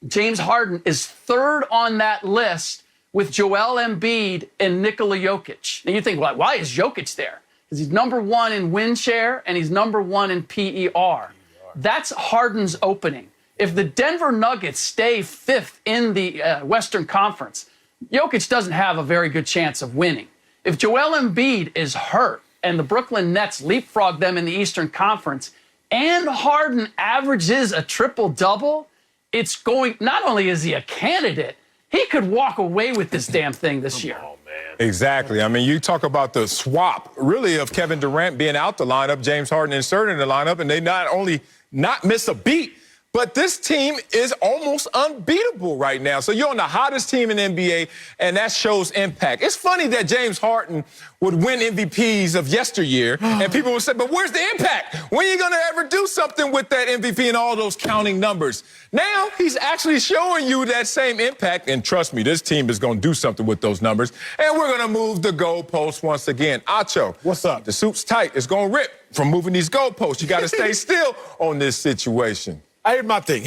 James Harden is third on that list with Joel Embiid and Nikola Jokic. And you think, well, why is Jokic there? Because he's number 1 in win share and he's number 1 in PER. That's Harden's opening. If the Denver Nuggets stay 5th in the Western Conference, Jokic doesn't have a very good chance of winning. If Joel Embiid is hurt and the Brooklyn Nets leapfrog them in the Eastern Conference, and Harden averages a triple-double, it's going, not only is he a candidate, he could walk away with this damn thing this year.
Oh, man.
Exactly. I mean, you talk about the swap, really, of Kevin Durant being out the lineup, James Harden inserted in the lineup, and they not only not miss a beat, but this team is almost unbeatable right now. So you're on the hottest team in the NBA, and that shows impact. It's funny that James Harden would win MVPs of yesteryear, and people would say, but where's the impact? When are you going to ever do something with that MVP and all those counting numbers? Now he's actually showing you that same impact, and trust me, this team is going to do something with those numbers, and we're going to move the goalposts once again. Acho,
what's up?
The suit's tight. It's going to rip from moving these goalposts. You got to stay still on this situation.
Here's my thing.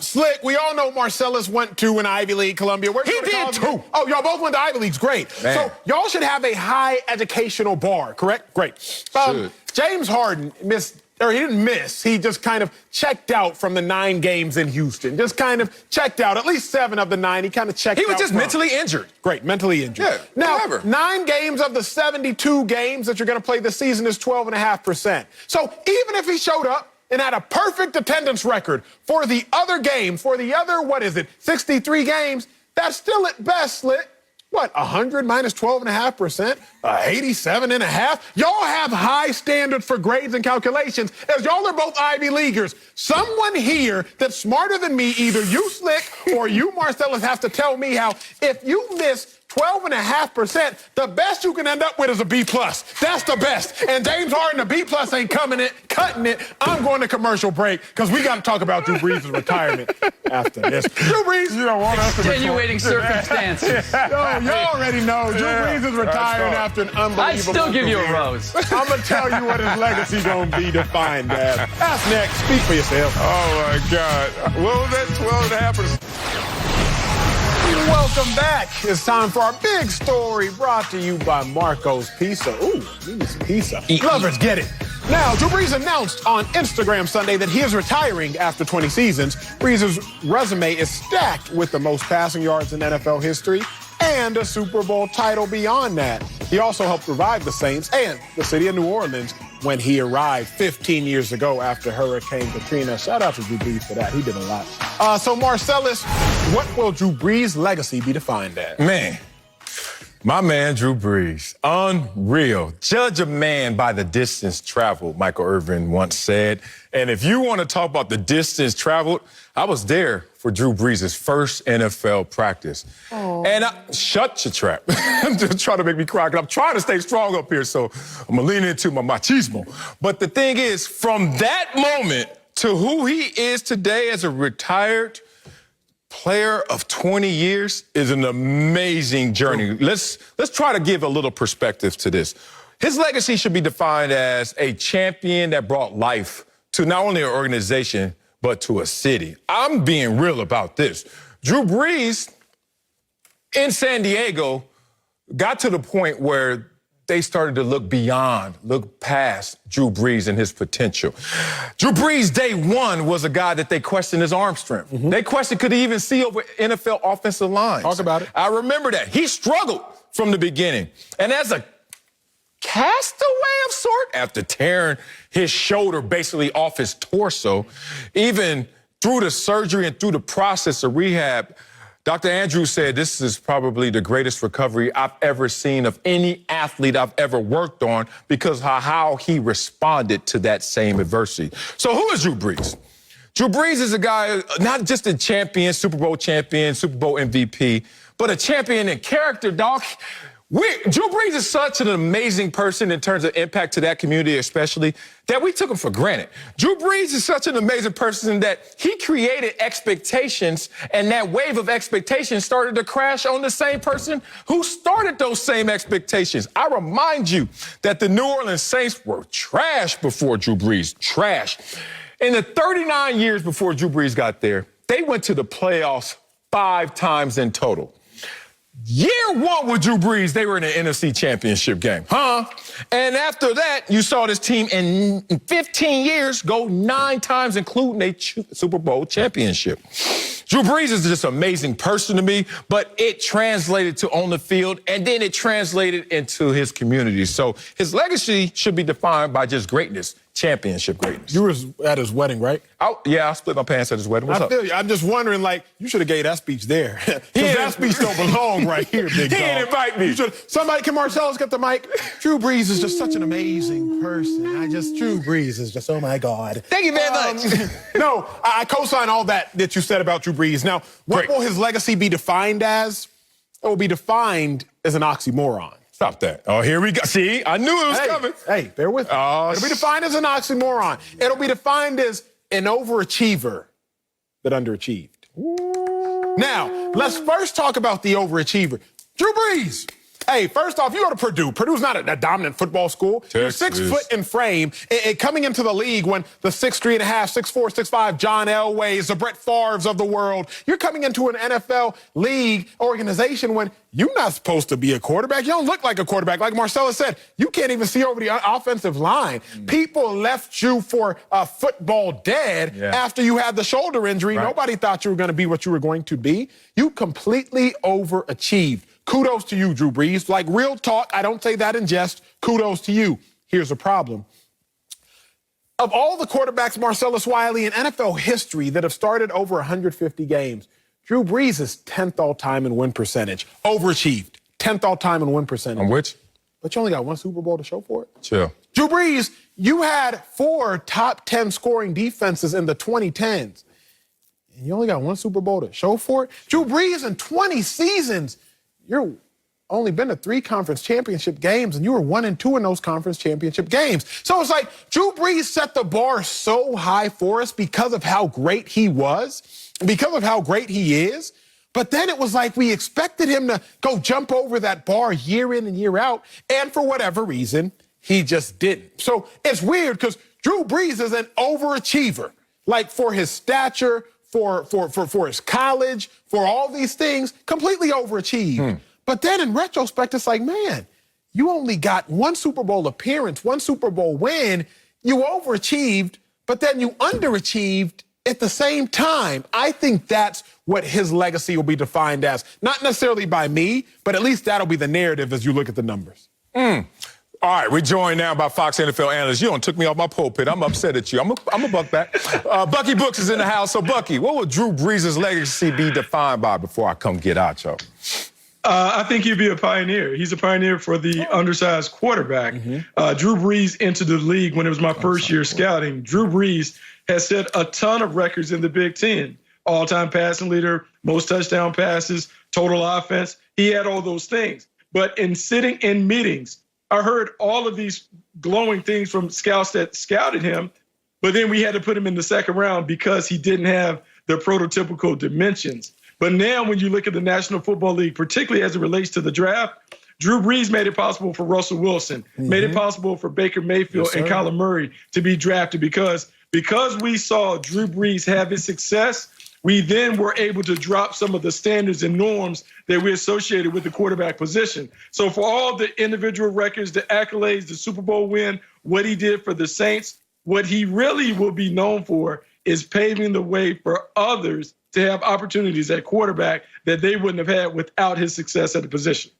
Slick, we all know Marcellus went to an Ivy League, Columbia. Where'd you
He did too.
Oh, y'all both went to Ivy Leagues. Great.
Man.
So y'all should have a high educational bar, correct? Great.
Should.
James Harden he didn't miss. He just kind of checked out from the 9 games in Houston. Just kind of checked out. At least 7 of the 9, he kind of checked out.
He was just mentally injured.
Great, mentally injured.
Yeah,
now,
whatever.
9 games of the 72 games that you're going to play this season is 12.5%. So even if he showed up and had a perfect attendance record for the other games, 63 games, that's still at best, Slick. 100 minus 12.5%? 87.5? Y'all have high standards for grades and calculations, as y'all are both Ivy Leaguers. Someone here that's smarter than me, either you, Slick, or you, Marcellus, have to tell me how if you miss 12.5%, the best you can end up with is a B+. That's the best. And James Harden, a B+ ain't cutting it. I'm going to commercial break because we got to talk about Drew Brees' retirement after this. Drew Brees, you don't want us to
Extenuating circumstances.
Yo, you already know. Drew Brees is retiring after an unbelievable
I'd still give you a rose.
I'm going to tell you what his legacy going to be defined as. That's next. Speak for yourself.
Oh, my God. What was that 12.5%?
Welcome back. It's time for our big story brought to you by Marco's Pizza. Ooh, give me some pizza. Lovers, get it. Now, Drew Brees announced on Instagram Sunday that he is retiring after 20 seasons. Brees' resume is stacked with the most passing yards in NFL history and a Super Bowl title beyond that. He also helped revive the Saints and the city of New Orleans when he arrived 15 years ago after Hurricane Katrina. Shout out to Drew Brees for that. He did a lot. So, Marcellus, what will Drew Brees' legacy be defined as?
Man, my man Drew Brees, unreal. Judge a man by the distance traveled, Michael Irvin once said. And if you want to talk about the distance traveled, I was there for Drew Brees' first NFL practice. Oh. And shut your trap. I'm just trying to make me cry. I'm trying to stay strong up here, so I'm going to lean into my machismo. But the thing is, from that moment to who he is today as a retired player of 20 years is an amazing journey. Let's try to give a little perspective to this. His legacy should be defined as a champion that brought life to not only an organization, but to a city. I'm being real about this. Drew Brees in San Diego got to the point where they started to look past Drew Brees and his potential. Drew Brees, day one, was a guy that they questioned his arm strength. Mm-hmm. They questioned, could he even see over NFL offensive lines?
Talk about it.
I remember that. He struggled from the beginning. And as a castaway of sort, after tearing his shoulder basically off his torso, even through the surgery and through the process of rehab, Dr. Andrews said this is probably the greatest recovery I've ever seen of any athlete I've ever worked on because of how he responded to that same adversity. So who is Drew Brees? Drew Brees is a guy, not just a champion, Super Bowl MVP, but a champion in character, dog. Drew Brees is such an amazing person in terms of impact to that community especially, that we took him for granted. Drew Brees is such an amazing person that he created expectations, and that wave of expectations started to crash on the same person who started those same expectations. I remind you that the New Orleans Saints were trash before Drew Brees, trash. In the 39 years before Drew Brees got there, they went to the playoffs 5 times in total. Year one with Drew Brees, they were in the NFC Championship game. And after that, you saw this team in 15 years go 9 times, including a Super Bowl championship. Drew Brees is just an amazing person to me, but it translated to on the field, and then it translated into his community. So his legacy should be defined by just greatness, championship greatness.
You were at his wedding, right?
I split my pants at his wedding. What's
I
up?
feel you. I'm just wondering, like, you should have gave that speech there. Because that speech don't belong right here, big
He
dog.
ain't invite me.
Somebody, can Marcellus get the mic? Drew Brees is just such an amazing person. Drew Brees is just, oh my God.
Thank you very much.
No, I co-sign all that you said about Drew Brees. Now, what will his legacy be defined as? It will be defined as an oxymoron.
Stop that. Oh, here we go. See, I knew it was coming.
Hey, bear with me. It'll be defined as an oxymoron. It'll be defined as an overachiever that underachieved. Ooh. Now, let's first talk about the overachiever. Drew Brees. Hey, first off, you go to Purdue. Purdue's not a dominant football school. You're 6 foot in frame. Coming into the league when the 6'3.5", 6'4", 6'5", John Elways, the Brett Favres of the world, you're coming into an NFL league organization when you're not supposed to be a quarterback. You don't look like a quarterback. Like Marcellus said, you can't even see over the offensive line. People left you for football dead after you had the shoulder injury. Right. Nobody thought you were going to be what you were going to be. You completely overachieved. Kudos to you, Drew Brees. Like, real talk, I don't say that in jest. Kudos to you. Here's the problem. Of all the quarterbacks, Marcellus Wiley, in NFL history that have started over 150 games, Drew Brees is 10th all-time in win percentage. Overachieved. 10th all-time in win percentage.
On which?
But you only got one Super Bowl to show for it.
Chill.
Drew Brees, you had 4 top 10 scoring defenses in the 2010s. And you only got one Super Bowl to show for it. Drew Brees, in 20 seasons, you're only been to 3 conference championship games, and you were 1-2 in those conference championship games. So it's like Drew Brees set the bar so high for us because of how great he was, because of how great he is. But then it was like we expected him to go jump over that bar year in and year out, and for whatever reason, he just didn't. So it's weird because Drew Brees is an overachiever, like for his stature, for his college, for all these things, completely overachieved. But then in retrospect, it's like, man, you only got one Super Bowl appearance, one Super Bowl win. You overachieved, but then you underachieved at the same time. I think that's what his legacy will be defined as. Not necessarily by me, but at least that'll be the narrative as you look at the numbers.
All right, we're joined now by Fox NFL analyst. You took me off my pulpit. I'm upset at you. I'm a buck back. Bucky Brooks is in the house. So, Bucky, what will Drew Brees' legacy be defined by before I come get out, y'all?
I think he'd be a pioneer. He's a pioneer for the undersized quarterback. Drew Brees entered the league when it was my first year scouting. Drew Brees has set a ton of records in the Big Ten. All-time passing leader, most touchdown passes, total offense. He had all those things. But in sitting in meetings, I heard all of these glowing things from scouts that scouted him, but then we had to put him in the second round because he didn't have the prototypical dimensions. But now when you look at the National Football League, particularly as it relates to the draft, Drew Brees made it possible for Russell Wilson, made it possible for Baker Mayfield and Kyler Murray to be drafted because we saw Drew Brees have his success. We then were able to drop some of the standards and norms that we associated with the quarterback position. So for all the individual records, the accolades, the Super Bowl win, what he did for the Saints, what he really will be known for is paving the way for others to have opportunities at quarterback that they wouldn't have had without his success at the position.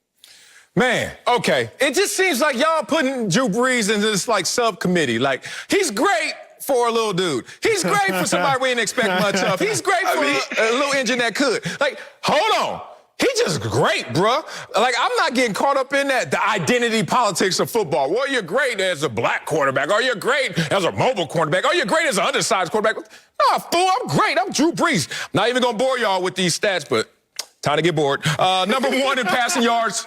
Man, okay. It just seems like y'all putting Drew Brees in this, like, subcommittee. Like, he's great for a little dude. He's great for somebody we didn't expect much of. He's great for a little engine that could. Like, hold on. He's just great, bruh. Like, I'm not getting caught up in that, the identity politics of football. Well, you're great as a black quarterback, or you're great as a mobile quarterback, or you're great as an undersized quarterback. Nah, fool, I'm great. I'm Drew Brees. Not even gonna bore y'all with these stats, but time to get bored. Number 1 in passing yards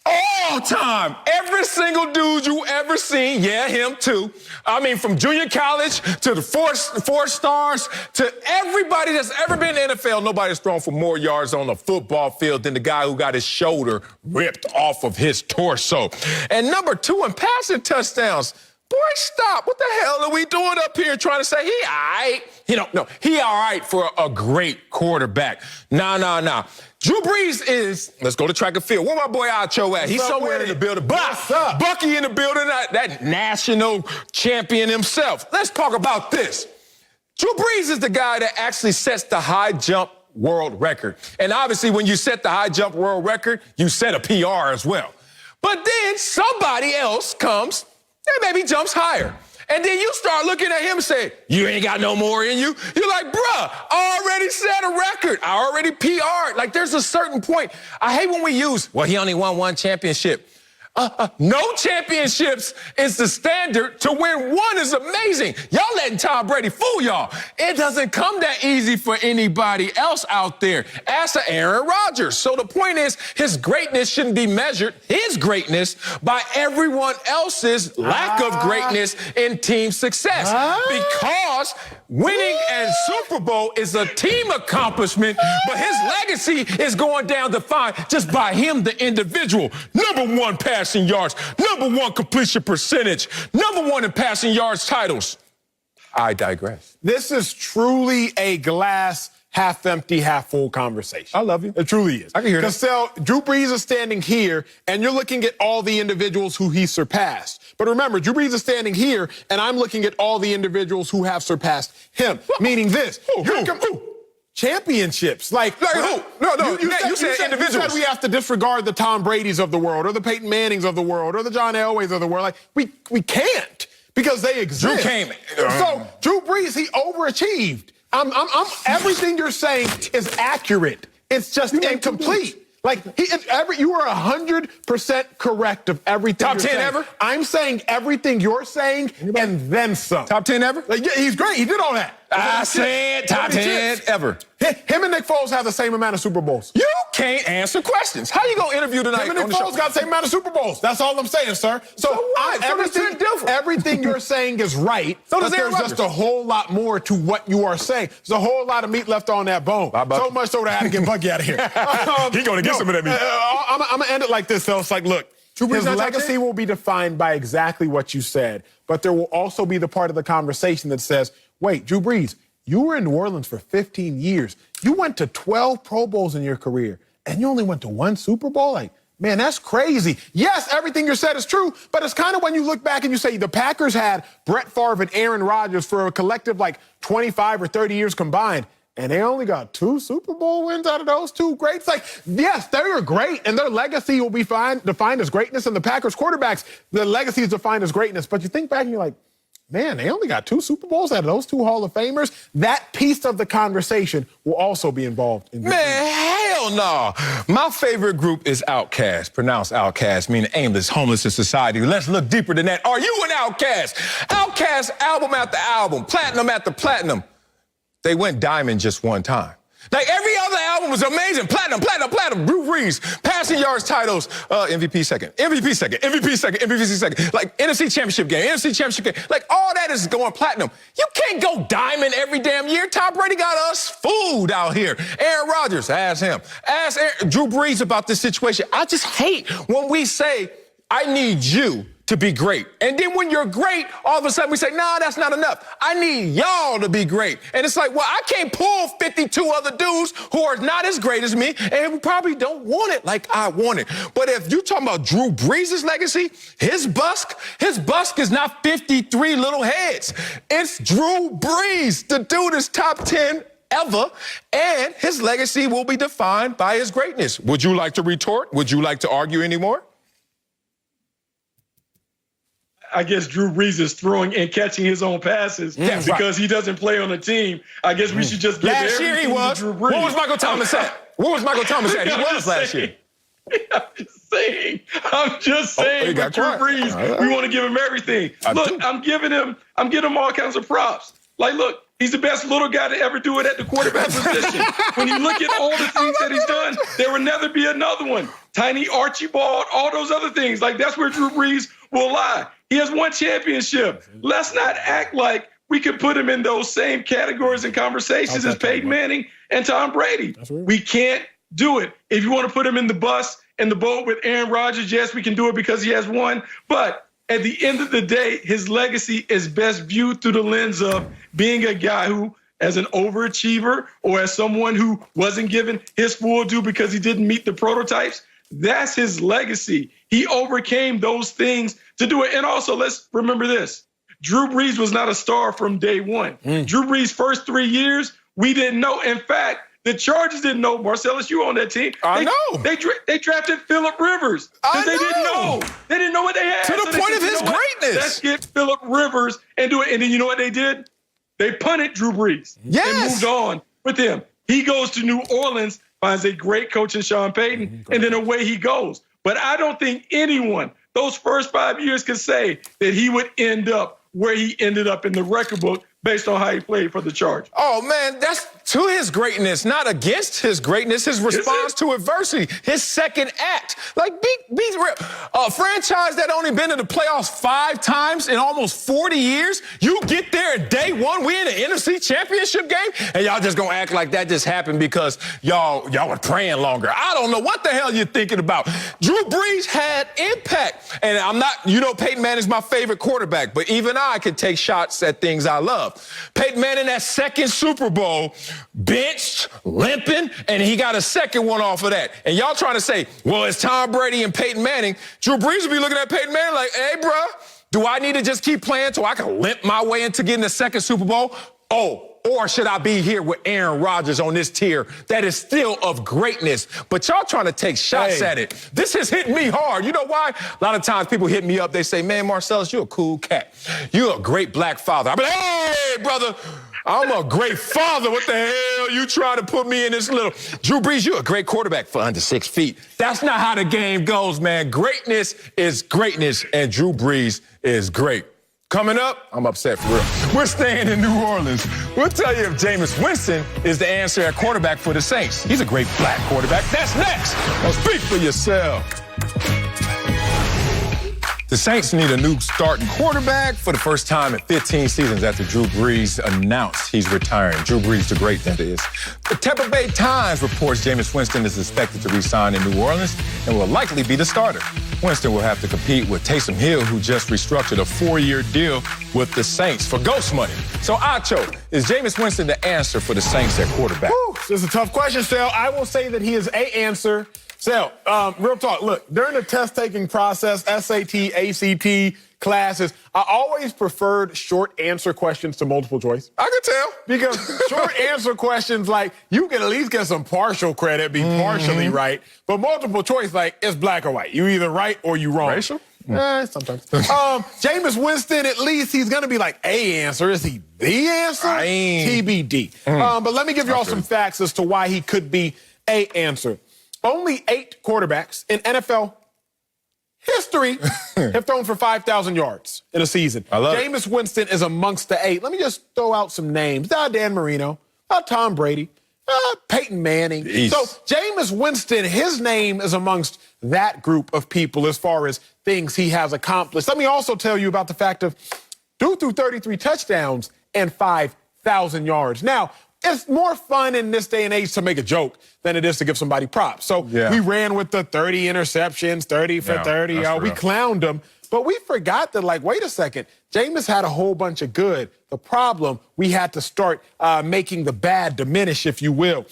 all time. Every single dude you ever seen, yeah, him too. I mean, from junior college to the four stars to everybody that's ever been in the NFL, nobody's thrown for more yards on the football field than the guy who got his shoulder ripped off of his torso. And number 2 in passing touchdowns. Boy, stop. What the hell are we doing up here trying to say he all right? No, he all right for a great quarterback. Nah. Drew Brees is, let's go to track and field. Where my boy Acho at? He's somewhere in the building. Bucky in the building, that national champion himself. Let's talk about this. Drew Brees is the guy that actually sets the high jump world record. And obviously, when you set the high jump world record, you set a PR as well. But then somebody else comes and maybe jumps higher. And then you start looking at him and say, you ain't got no more in you. You're like, bruh, I already set a record. I already PR'd. Like, there's a certain point. I hate when we use, well, he only won one championship. No championships is the standard. To win one is amazing. Y'all letting Tom Brady fool y'all. It doesn't come that easy for anybody else out there. Ask Aaron Rodgers. So the point is, his greatness shouldn't be measured, his greatness, by everyone else's lack of greatness in team success. Because winning a Super Bowl is a team accomplishment, but his legacy is going down defined just by him, the individual. #1 passing yards, #1 completion percentage, #1 in passing yards titles. I digress.
This is truly a glass half empty, half full conversation.
I love you.
It truly is.
I can hear that.
Because Drew Brees is standing here, and you're looking at all the individuals who he surpassed. But remember, Drew Brees is standing here, and I'm looking at all the individuals who have surpassed him. Meaning this. Championships. Like who? No. You said individuals. You said we have to disregard the Tom Bradys of the world, or the Peyton Mannings of the world, or the John Elways of the world. Like, we can't, because they exist.
Drew came.
So Drew Brees, he overachieved. Everything you're saying is accurate. It's just incomplete. Like, you are 100% correct of everything.
Top
you're
10
saying.
ever?
I'm saying everything you're saying and then some.
Top 10 ever?
Like, yeah, he's great. He did all that.
I said top 10 ever.
Him and Nick Foles have the same amount of Super Bowls.
You can't answer questions. How you gonna interview tonight?
Him and Nick Foles got the same amount of Super Bowls. That's all I'm saying, sir. So
what?
everything you're saying is right.
So
but there's just a whole lot more to what you are saying. There's a whole lot of meat left on that bone. So much so that I had to get Bucky out of here.
He's gonna get some of that meat.
I'm gonna end it like this, though. It's like, look, his legacy will be defined by exactly what you said, but there will also be the part of the conversation that says, wait, Drew Brees, you were in New Orleans for 15 years. You went to 12 Pro Bowls in your career, and you only went to 1 Super Bowl? Like, man, that's crazy. Yes, everything you said is true, but it's kind of when you look back and you say the Packers had Brett Favre and Aaron Rodgers for a collective like 25 or 30 years combined, and they only got 2 Super Bowl wins out of those 2 greats. Like, yes, they are great, and their legacy will be defined as greatness, and the Packers quarterbacks, their legacy is defined as greatness. But you think back and you're like, man, they only got 2 Super Bowls out of those 2 Hall of Famers. That piece of the conversation will also be involved in this.
Man, hell no. My favorite group is Outkast, pronounced Outcast, meaning aimless, homeless in society. Let's look deeper than that. Are you an outcast? Outkast, album after album, platinum after platinum. They went diamond just one time. Like, every other album was amazing. Platinum. Drew Brees, passing yards titles, MVP second. Like, NFC Championship game. Like, all that is going platinum. You can't go diamond every damn year. Tom Brady got us fooled out here. Aaron Rodgers, ask him. Ask Drew Brees about this situation. I just hate when we say, I need you to be great. And then when you're great, all of a sudden we say, nah, that's not enough. I need y'all to be great. And it's like, well, I can't pull 52 other dudes who are not as great as me and who probably don't want it like I want it. But if you're talking about Drew Brees' legacy, his busk is not 53 little heads. It's Drew Brees. The dude is top 10 ever, and his legacy will be defined by his greatness. Would you like to retort? Would you like to argue anymore?
I guess Drew Brees is throwing and catching his own passes because he doesn't play on the team. I guess we should just give
last year he was.
Drew Brees.
What was Michael Thomas at? He was last year.
I'm just saying, with Drew Brees, we want to give him everything. I'm giving him all kinds of props. Like, look, he's the best little guy to ever do it at the quarterback position. When you look at all the things that he's done, there will never be another one. Tiny Archibald, all those other things. Like, that's where Drew Brees will lie. He has 1 championship. Let's not act like we could put him in those same categories and conversations as Peyton Manning and Tom Brady. We can't do it. If you want to put him in the bus, in the boat with Aaron Rodgers, yes, we can do it because he has 1. But at the end of the day, his legacy is best viewed through the lens of being a guy who, as an overachiever or as someone who wasn't given his full due because he didn't meet the prototypes, that's his legacy. He overcame those things to do it. And also, let's remember this. Drew Brees was not a star from day one. Drew Brees' first 3 years, we didn't know. In fact, The Chargers didn't know. Marcellus, you on that team.
I know.
They drafted Phillip Rivers because they didn't know. They didn't know what they had.
To the point of his greatness.
Let's get Phillip Rivers and do it. And then you know what they did? They punted Drew Brees and moved on with him. He goes to New Orleans, finds a great coach in Sean Payton, and then away he goes. But I don't think anyone those first 5 years could say that he would end up where he ended up in the record book based on how he played for the Chargers.
Oh, man, that's to his greatness, not against his greatness, his response to adversity, his second act. Like, be real. A franchise that only been in the playoffs 5 times in almost 40 years, you get there at day one, we in the NFC Championship game, and y'all just gonna act like that just happened because y'all were praying longer. I don't know what the hell you're thinking about. Drew Brees had impact, and I'm not, Peyton Manning's my favorite quarterback, but even I can take shots at things I love. Peyton Manning, that second Super Bowl, benched, limping, and he got a second one off of that. And y'all trying to say, well, it's Tom Brady and Peyton Manning. Drew Brees will be looking at Peyton Manning like, hey, bro, do I need to just keep playing so I can limp my way into getting the second Super Bowl? Or should I be here with Aaron Rodgers on this tier that is still of greatness? But y'all trying to take shots at it. This is hitting me hard. You know why? A lot of times people hit me up. They say, man, Marcellus, you're a cool cat. You're a great black father. I'm like, hey, brother, I'm a great father. What the hell you trying to put me in this little... Drew Brees, you're a great quarterback for under 6 feet. That's not how the game goes, man. Greatness is greatness, and Drew Brees is great. Coming up, I'm upset for real. We're staying in New Orleans. We'll tell you if Jameis Winston is the answer at quarterback for the Saints. He's a great black quarterback. That's next. Now speak for yourself. The Saints need a new starting quarterback for the first time in 15 seasons after Drew Brees announced he's retiring. Drew Brees the Great, that is. The Tampa Bay Times reports Jameis Winston is expected to re-sign in New Orleans and will likely be the starter. Winston will have to compete with Taysom Hill, who just restructured a 4-year deal with the Saints for ghost money. So, Acho, is Jameis Winston the answer for the Saints at quarterback?
This is a tough question, Sal. I will say that he is a answer. Sal, real talk. Look, during the test-taking process, SAT, ACT classes, I always preferred short answer questions to multiple choice.
I can tell.
Because short answer questions, like, you can at least get some partial credit, be partially right. But multiple choice, like, it's black or white. You either right or you wrong.
Racial?
Sometimes. Jameis Winston, at least he's going to be like a answer. Is he the answer? TBD. But let me give you all some facts as to why he could be a answer. Only 8 quarterbacks in NFL history have thrown for 5,000 yards in a season. Jameis Winston is amongst the 8. Let me just throw out some names. Dan Marino, Tom Brady, Peyton Manning. So Jameis Winston, his name is amongst that group of people as far as things he has accomplished. Let me also tell you about the fact of dude threw 33 touchdowns and 5,000 yards. Now, it's more fun in this day and age to make a joke than it is to give somebody props. So we ran with the 30 interceptions, 30 for 30. We clowned them. But we forgot that, like, wait a second, Jameis had a whole bunch of good. The problem, we had to start making the bad diminish, if you will.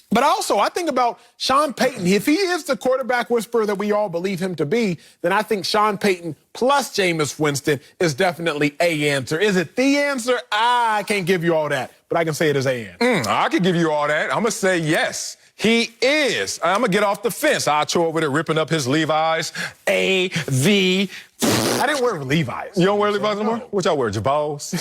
But also, I think about Sean Payton. If he is the quarterback whisperer that we all believe him to be, then I think Sean Payton plus Jameis Winston is definitely a answer. Is it the answer? I can't give you all that, but I can say it is a answer.
I can give you all that. I'm going to say yes. He is. I'm going to get off the fence. I'll throw over there ripping up his Levi's.
I didn't wear Levi's.
You don't wear Levi's anymore? What y'all wear, Jabals?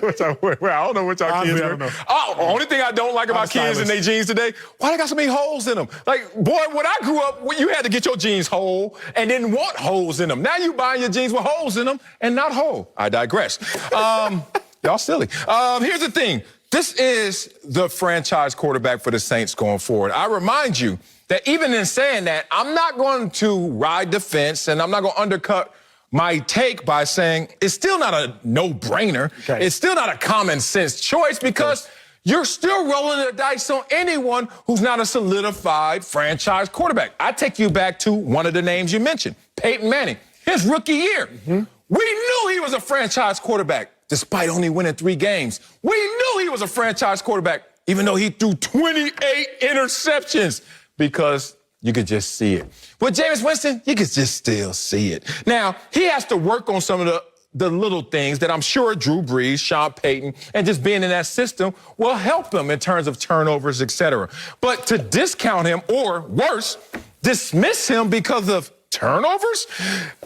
What y'all wear? I don't know what y'all kids wear. Oh, the only thing I don't like about kids in their jeans today, why they got so many holes in them? Like, boy, when I grew up, you had to get your jeans whole and didn't want holes in them. Now you buying your jeans with holes in them and not whole. I digress. Y'all silly. Here's the thing. This is the franchise quarterback for the Saints going forward. I remind you that even in saying that, I'm not going to ride the fence and I'm not going to undercut my take by saying it's still not a no-brainer. It's still not a common sense choice because you're still rolling the dice on anyone who's not a solidified franchise quarterback. I take you back to one of the names you mentioned, Peyton Manning, his rookie year. We knew he was a franchise quarterback. Despite only winning 3 games. We knew he was a franchise quarterback, even though he threw 28 interceptions, because you could just see it. With Jameis Winston, you could just still see it. Now, he has to work on some of the the little things that I'm sure Drew Brees, Sean Payton, and just being in that system will help them in terms of turnovers, etc. But to discount him, or worse, dismiss him because of turnovers?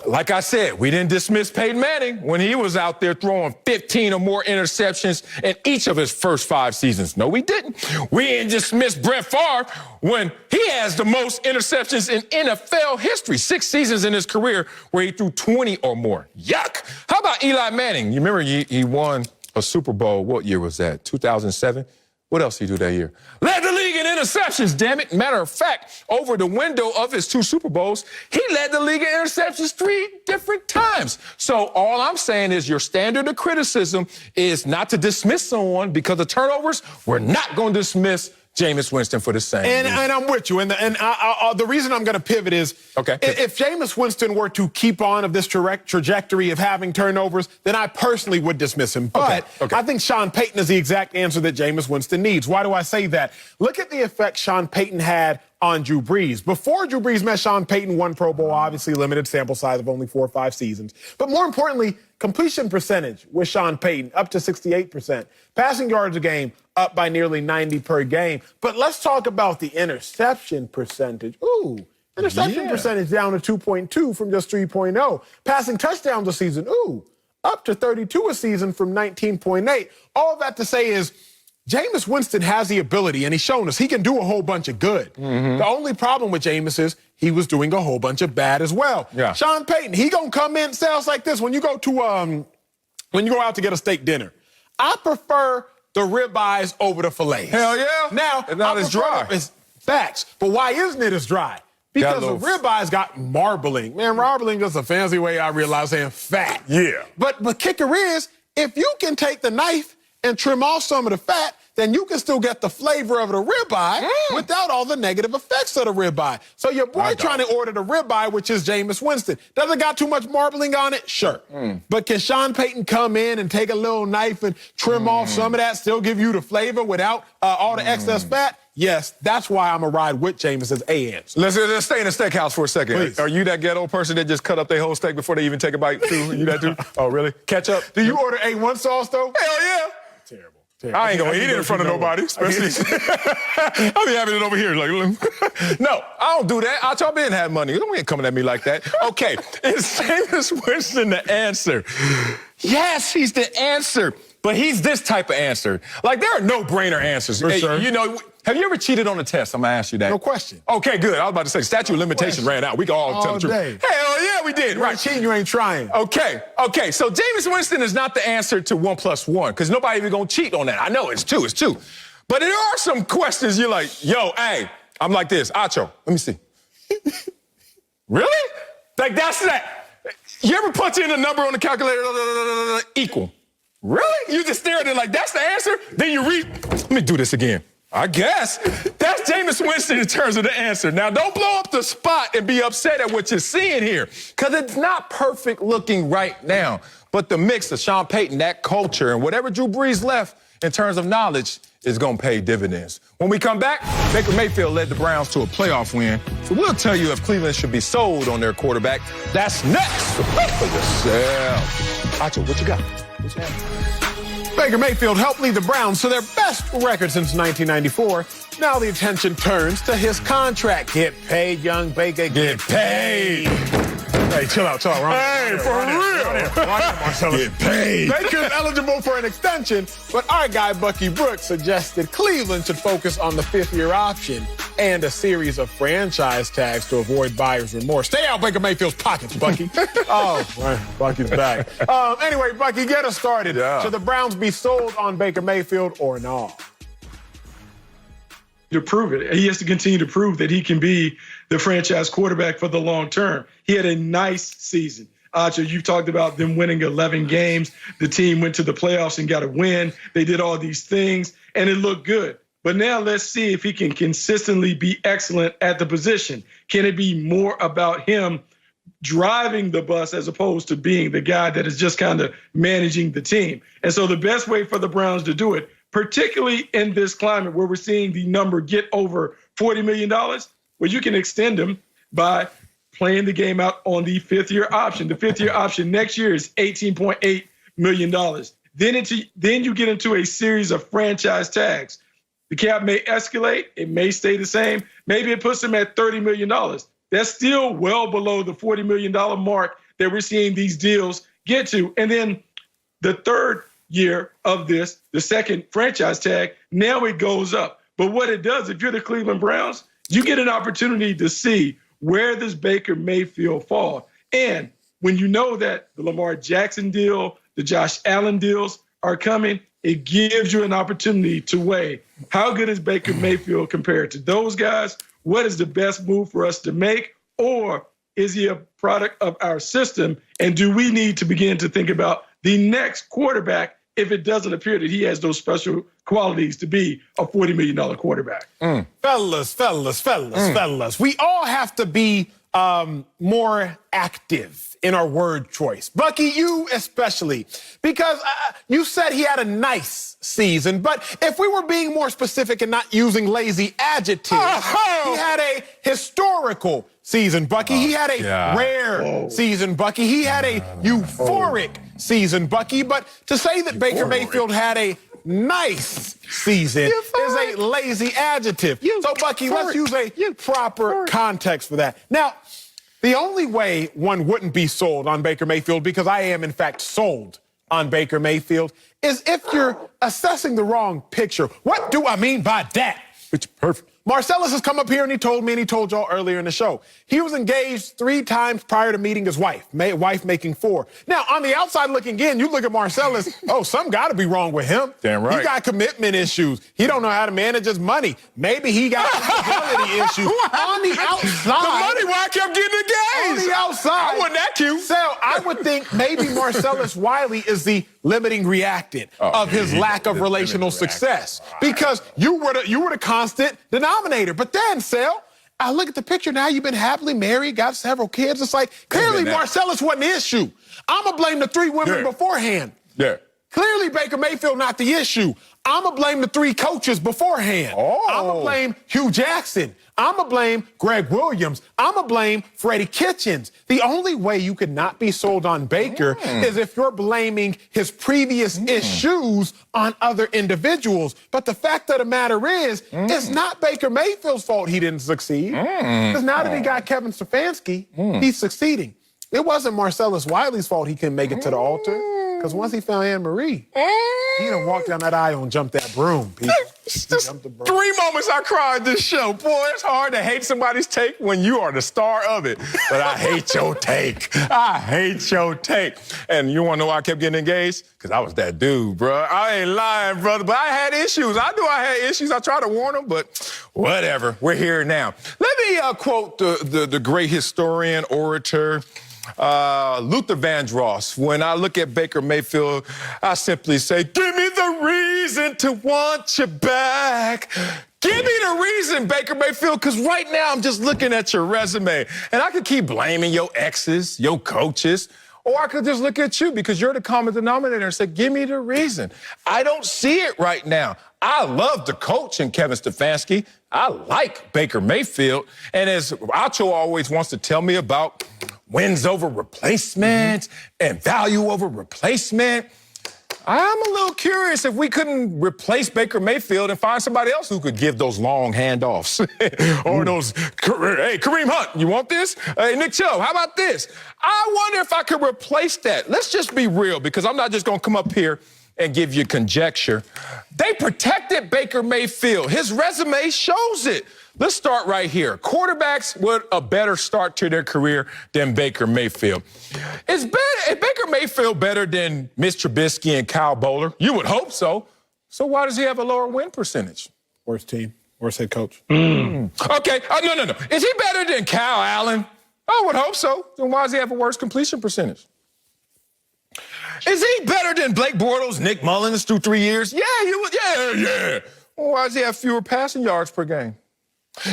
Like I said, we didn't dismiss Peyton Manning when he was out there throwing 15 or more interceptions in each of his first 5 seasons. No, we didn't. We didn't dismiss Brett Favre when he has the most interceptions in NFL history. 6 seasons in his career where he threw 20 or more. Yuck. How about Eli Manning? You remember he won a Super Bowl. What year was that? 2007? What else did he do that year? Led the league in interceptions, damn it. Matter of fact, over the window of his 2 Super Bowls, he led the league in interceptions 3 different times. So all I'm saying is your standard of criticism is not to dismiss someone because of turnovers. We're not going to dismiss Jameis Winston for the same reason.
And I'm with you. And the reason I'm going to pivot is, if Jameis Winston were to keep on of this trajectory of having turnovers, then I personally would dismiss him. But I think Sean Payton is the exact answer that Jameis Winston needs. Why do I say that? Look at the effect Sean Payton had on Drew Brees. Before Drew Brees met Sean Payton, 1 Pro Bowl, obviously limited sample size of only 4 or 5 seasons. But more importantly, completion percentage with Sean Payton up to 68%. Passing yards a game up by nearly 90 per game. But let's talk about the interception percentage. Interception percentage down to 2.2 from just 3.0. Passing touchdowns a season, up to 32 a season from 19.8. All that to say is Jameis Winston has the ability, and he's shown us he can do a whole bunch of good. The only problem with Jameis is he was doing a whole bunch of bad as well. Sean Payton, he gonna come in sales like this. When you go to when you go out to get a steak dinner, I prefer the ribeyes over the fillets.
Hell yeah.
Now,
it's not as dry.
It's facts. But why isn't it as dry? Because the ribeyes got marbling. Man, marbling is a fancy way I realize saying fat.
Yeah.
But the kicker is, if you can take the knife and trim off some of the fat, then you can still get the flavor of the ribeye without all the negative effects of the ribeye. So your boy trying to order the ribeye, which is Jameis Winston. Does it got too much marbling on it? Sure. But can Sean Payton come in and take a little knife and trim off some of that, still give you the flavor without all the excess fat? Yes, that's why I'm a ride with Jameis as a answer.
Let's stay in the steakhouse for a second.
Please.
Are you that ghetto person that just cut up their whole steak before they even take a bite too? You that too? Oh, really? Ketchup?
Do you order A1 sauce, though?
Hell yeah.
Terrible.
I ain't gonna eat it in front of nobody, especially. I'll be having it over here. Like, no, I don't do that. I y'all been have money. Don't ain't coming at me like that. Okay, is Jameis Winston the answer? Yes, he's the answer. But he's this type of answer. Like, there are no-brainer answers.
For sure.
You know, have you ever cheated on a test? I'm going to ask you that.
No question.
Okay, good. I was about to say, statute of limitation ran out. We can all tell the truth.
Day.
Hell yeah, we did.
Right. Cheating, you ain't trying.
Okay. So Jameis Winston is not the answer to 1 + 1, because nobody even going to cheat on that. I know it's 2. But there are some questions you're like, yo, hey, I'm like this. Acho, let me see. Really? Like, that's that. You ever punch in a number on the calculator, equal? Really? You just stare at it like that's the answer? Then you read, let me do this again. I guess. That's Jameis Winston in terms of the answer. Now, don't blow up the spot and be upset at what you're seeing here, because it's not perfect looking right now. But the mix of Sean Payton, that culture, and whatever Drew Brees left in terms of knowledge is going to pay dividends. When we come back, Baker Mayfield led the Browns to a playoff win. So we'll tell you if Cleveland should be sold on their quarterback. That's next. For yourself. Acho, what you got?
Baker Mayfield helped lead the Browns to their best record since 1994. Now the attention turns to his contract. Get paid, young Baker. Get paid. Hey, chill out.
Hey, for real.
Get paid. Baker's eligible for an extension, but our guy Bucky Brooks suggested Cleveland should focus on the 5th-year option and a series of franchise tags to avoid buyer's remorse. Stay out Baker Mayfield's pockets, Bucky. Bucky's back. Anyway, Bucky, get us started.
Yeah.
Should the Browns be sold on Baker Mayfield or not?
To prove it. He has to continue to prove that he can be the franchise quarterback for the long term. He had a nice season. Acho, you've talked about them winning 11 games. The team went to the playoffs and got a win. They did all these things, and it looked good. But now let's see if he can consistently be excellent at the position. Can it be more about him driving the bus as opposed to being the guy that is just kind of managing the team? And so the best way for the Browns to do it, particularly in this climate where we're seeing the number get over $40 million, well, you can extend him by playing the game out on the fifth-year option. The fifth-year option next year is $18.8 million. Then you get into a series of franchise tags. The cap may escalate. It may stay the same. Maybe it puts them at $30 million. That's still well below the $40 million mark that we're seeing these deals get to. And then the third year of this, the second franchise tag, now it goes up. But what it does, if you're the Cleveland Browns, you get an opportunity to see where does Baker Mayfield fall. And when you know that the Lamar Jackson deal, the Josh Allen deals are coming, it gives you an opportunity to weigh how good is Baker Mayfield compared to those guys? What is the best move for us to make? Or is he a product of our system? And do we need to begin to think about the next quarterback if it doesn't appear that he has those special qualities to be a $40 million quarterback?
Fellas. We all have to be more active in our word choice. Bucky, you especially, because you said he had a nice season, but if we were being more specific and not using lazy adjectives, he had a historical season, Bucky. He had a rare season, Bucky. He had a euphoric season, Bucky. But to say that Baker Mayfield had a nice season is a lazy adjective. So, Bucky, let's use a proper context for that. Now, the only way one wouldn't be sold on Baker Mayfield, because I am, in fact, sold on Baker Mayfield, is if you're assessing the wrong picture. What do I mean by that? It's perfect. Marcellus has come up here and he told me, and he told y'all earlier in the show, he was engaged 3 times prior to meeting his wife, wife making 4. Now, on the outside looking in, you look at Marcellus, something got to be wrong with him.
Damn right.
He got commitment issues. He don't know how to manage his money. Maybe he got stability issues. On the outside.
The money why I kept getting engaged.
On the outside.
I wasn't that cute.
So I would think maybe Marcellus Wiley is the limiting reactant of his lack of relational success. Because you were the constant denominator. But then, Sal, I look at the picture now. You've been happily married, got several kids. It's like, clearly Marcellus wasn't the issue. I'm going to blame the 3 women beforehand.
Yeah.
Clearly Baker Mayfield not the issue. I'm going to blame the 3 coaches beforehand. I'm going to blame Hugh Jackson. I'm going to blame Greg Williams. I'm going to blame Freddie Kitchens. The only way you could not be sold on Baker is if you're blaming his previous issues on other individuals. But the fact of the matter is, it's not Baker Mayfield's fault he didn't succeed. Because now that he got Kevin Stefanski, he's succeeding. It wasn't Marcellus Wiley's fault he couldn't make it to the altar. Because once he found Anne Marie, he done walked down that aisle and jumped that broom, people.
Just 3 moments I cried this show. Boy, it's hard to hate somebody's take when you are the star of it. But I hate your take. I hate your take. And you want to know why I kept getting engaged? Because I was that dude, bro. I ain't lying, brother. But I had issues. I knew I had issues. I tried to warn them, but whatever. We're here now. Let me quote the great historian, orator, Luther Vandross. When I look at Baker Mayfield, I simply say, give me the reason to want you back. Give me the reason, Baker Mayfield, because right now I'm just looking at your resume. And I could keep blaming your exes, your coaches, or I could just look at you because you're the common denominator and say, give me the reason. I don't see it right now. I love the coach in Kevin Stefanski. I like Baker Mayfield. And as Acho always wants to tell me about wins over replacement and value over replacement, I'm a little curious if we couldn't replace Baker Mayfield and find somebody else who could give those long handoffs. Or those, hey, Kareem Hunt, you want this? Hey, Nick Chubb, how about this? I wonder if I could replace that. Let's just be real, because I'm not just going to come up here and give you conjecture. They protected Baker Mayfield. His resume shows it. Let's start right here. Quarterbacks with a better start to their career than Baker Mayfield. Is Baker Mayfield better than Mitch Trubisky and Kyle Bowler? You would hope so. So why does he have a lower win percentage?
Worst team, worst head coach.
Okay, no. Is he better than Kyle Allen? I would hope so. Then why does he have a worse completion percentage? Is he better than Blake Bortles, Nick Mullins through 3 years? Yeah. Well, why does he have fewer passing yards per game?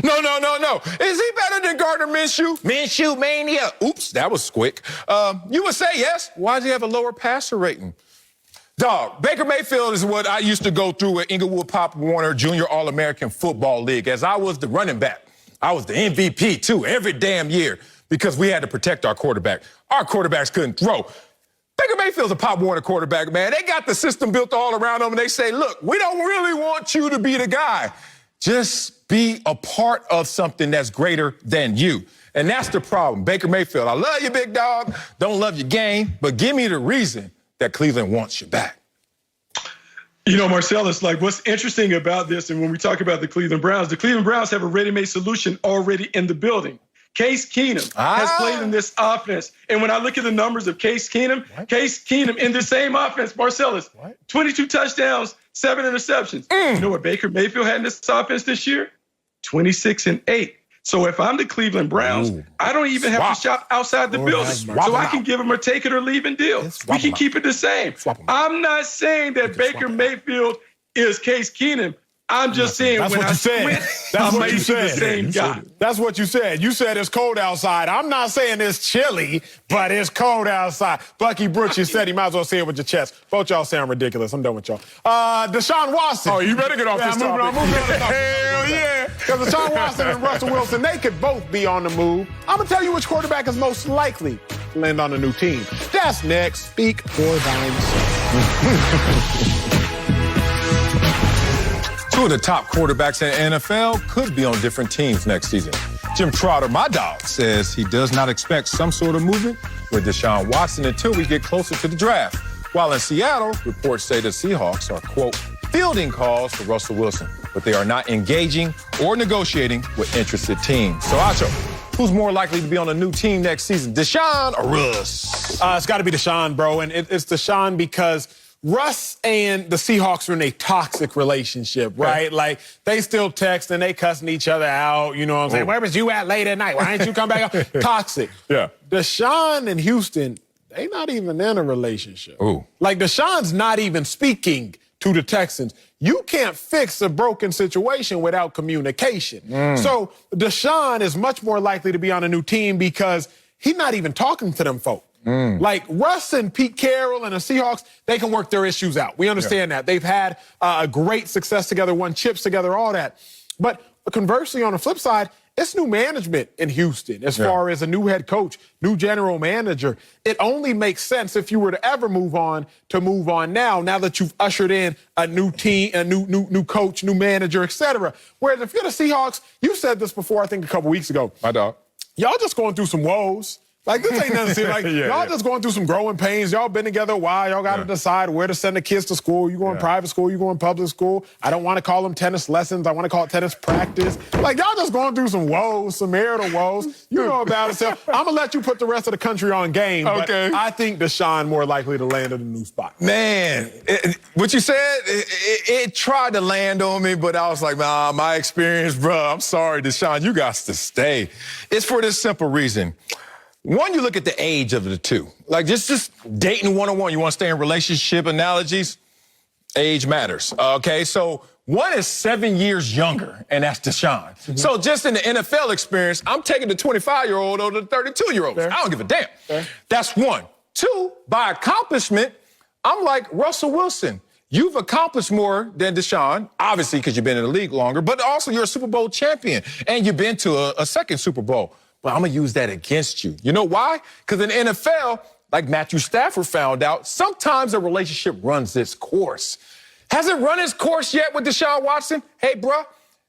No. Is he better than Gardner Minshew? Minshew mania. Oops, that was quick. You would say yes. Why does he have a lower passer rating? Dog, Baker Mayfield is what I used to go through at Inglewood Pop Warner Junior All-American Football League. As I was the running back, I was the MVP too every damn year. because we had to protect our quarterback. Our quarterbacks couldn't throw. Baker Mayfield's a Pop Warner quarterback, man. They got the system built all around them, and they say, look, we don't really want you to be the guy. Just be a part of something that's greater than you. And that's the problem. Baker Mayfield, I love you, big dog. Don't love your game, but give me the reason that Cleveland wants you back.
You know, Marcellus, like what's interesting about this, and when we talk about the Cleveland Browns have a ready-made solution already in the building. Case Keenum has played in this offense. And when I look at the numbers of Case Keenum in the same offense, Marcellus, 22 touchdowns, 7 interceptions. You know what Baker Mayfield had in this offense this year? 26-8. So if I'm the Cleveland Browns, I don't even have to shop outside the building. So I can give them a take it or leave and deal. We can keep it the same. I'm not saying that Baker Mayfield is Case Keenum. I'm just saying
that's
when
what
I
you said.
squint,
That's
I'm
what you
basically
said.
the same guy.
That's what you said. You said it's cold outside. I'm not saying it's chilly, but it's cold outside. Bucky Brooks, you said you might as well say it with your chest. Both y'all sound ridiculous. I'm done with y'all. Deshaun Watson.
Oh, you better get off this topic.
I'm moving on to
Hell yeah.
Because Deshaun Watson and Russell Wilson, they could both be on the move. I'm going to tell you which quarterback is most likely to land on a new team. That's next. Speak for thine.
Two of the top quarterbacks in the NFL could be on different teams next season. Jim Trotter, my dog, says he does not expect some sort of movement with Deshaun Watson until we get closer to the draft. While in Seattle, reports say the Seahawks are, quote, fielding calls for Russell Wilson, but they are not engaging or negotiating with interested teams. So, Acho, who's more likely to be on a new team next season, Deshaun or Russ?
It's got to be Deshaun, bro. And it's Deshaun because Russ and the Seahawks are in a toxic relationship, right? Like, they still text and they cussing each other out. You know what I'm saying? Where was you at late at night? Why didn't you come back up? Toxic.
Yeah.
Deshaun and Houston, they not even in a relationship.
Ooh.
Like, Deshaun's not even speaking to the Texans. You can't fix a broken situation without communication. So Deshaun is much more likely to be on a new team because he's not even talking to them folk. Like Russ and Pete Carroll and the Seahawks, they can work their issues out. We understand that. They've had a great success together, won chips together, all that. But conversely, on the flip side, it's new management in Houston as far as a new head coach, new general manager. It only makes sense if you were to ever move on now that you've ushered in a new team, a new coach, new manager, etc. Whereas if you're the Seahawks, you said this before, I think a couple weeks ago.
My dog.
Y'all just going through some woes. Like, this ain't nothing serious. Like, y'all just going through some growing pains. Y'all been together a while. Y'all got to decide where to send the kids to school. You going private school, you going public school. I don't want to call them tennis lessons. I want to call it tennis practice. Like, y'all just going through some woes, some marital woes. You know about it. So I'm going to let you put the rest of the country on game.
Okay.
But I think Deshaun more likely to land in a new spot.
Man, what you said, it tried to land on me, but I was like, nah, my experience, bro, I'm sorry, Deshaun, you got to stay. It's for this simple reason. One, you look at the age of the two. Like, just dating one-on-one. You want to stay in relationship analogies? Age matters, okay? So one is 7 years younger, and that's Deshaun. So just in the NFL experience, I'm taking the 25-year-old over the 32-year-old. I don't give a damn. That's one. Two, by accomplishment, I'm like Russell Wilson. You've accomplished more than Deshaun, obviously because you've been in the league longer, but also you're a Super Bowl champion, and you've been to a second Super Bowl. But I'm going to use that against you. You know why? Because in the NFL, like Matthew Stafford found out, sometimes a relationship runs its course. Has it run its course yet with Deshaun Watson? Hey, bro,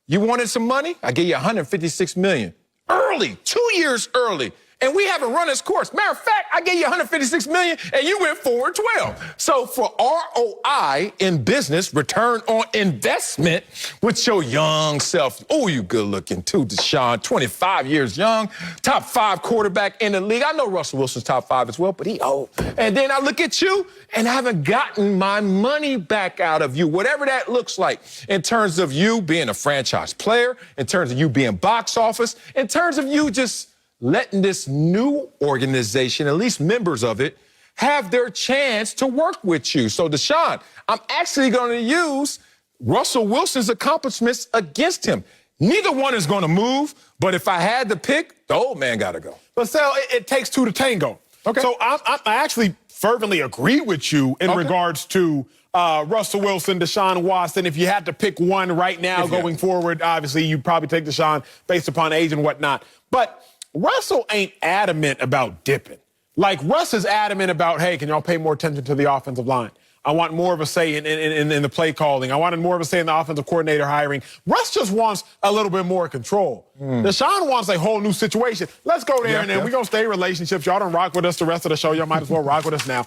you wanted some money? I gave you $156 million. Early, 2 years early. And we haven't run its course. Matter of fact, I gave you $156 million and you went 4-12. So for ROI in business, return on investment, with your young self, oh, you good looking too, Deshaun, 25 years young, top 5 quarterback in the league. I know Russell Wilson's top 5 as well, but he old. And then I look at you and I haven't gotten my money back out of you, whatever that looks like, in terms of you being a franchise player, in terms of you being box office, in terms of you just letting this new organization, at least members of it, have their chance to work with you. So, Deshaun, I'm actually going to use Russell Wilson's accomplishments against him. Neither one is going to move, but if I had to pick, the old man got to go.
But, Sal, it takes two to tango. Okay. So I actually fervently agree with you in regards to Russell Wilson, Deshaun Watson. If you had to pick one right now going forward, obviously you'd probably take Deshaun based upon age and whatnot. But Russell ain't adamant about dipping. Like, Russ is adamant about, hey, can y'all pay more attention to the offensive line? I want more of a say in the play calling. I wanted more of a say in the offensive coordinator hiring. Russ just wants a little bit more control. Deshaun wants a whole new situation. Let's go there, and then we're going to stay in relationships. Y'all don't rock with us the rest of the show. Y'all might as well rock with us now.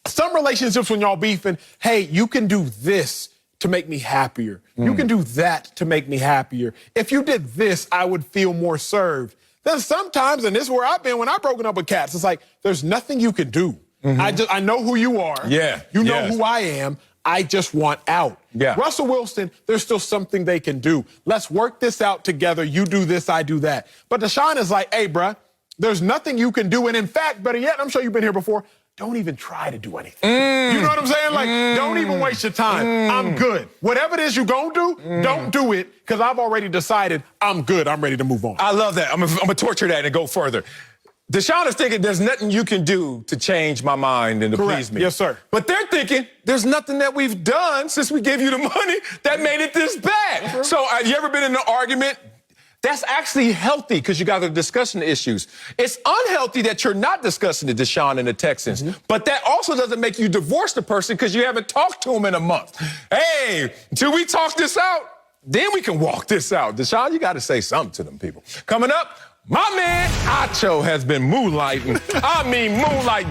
Some relationships when y'all beefing, hey, you can do this to make me happier. You can do that to make me happier. If you did this, I would feel more served. Then sometimes, and this is where I've been when I've broken up with cats, it's like, there's nothing you can do. I know who you are.
Yeah.
You know who I am. I just want out.
Yeah.
Russell Wilson, there's still something they can do. Let's work this out together. You do this, I do that. But Deshaun is like, hey, bruh, there's nothing you can do. And in fact, better yet, I'm sure you've been here before, don't even try to do anything. You know what I'm saying? Like, don't even waste your time. I'm good. Whatever it is you're going to do, don't do it, because I've already decided I'm good. I'm ready to move on.
I love that. I'm going to torture that and go further. Deshaun is thinking there's nothing you can do to change my mind and to please me.
Yes, sir.
But they're thinking there's nothing that we've done since we gave you the money that made it this bad. So have you ever been in an argument? That's actually healthy because you guys are discussing the issues. It's unhealthy that you're not discussing the Deshaun and the Texans. But that also doesn't make you divorce the person because you haven't talked to him in a month. Hey, until we talk this out, then we can walk this out. Deshaun, you got to say something to them people. Coming up, my man Acho has been moonlighting.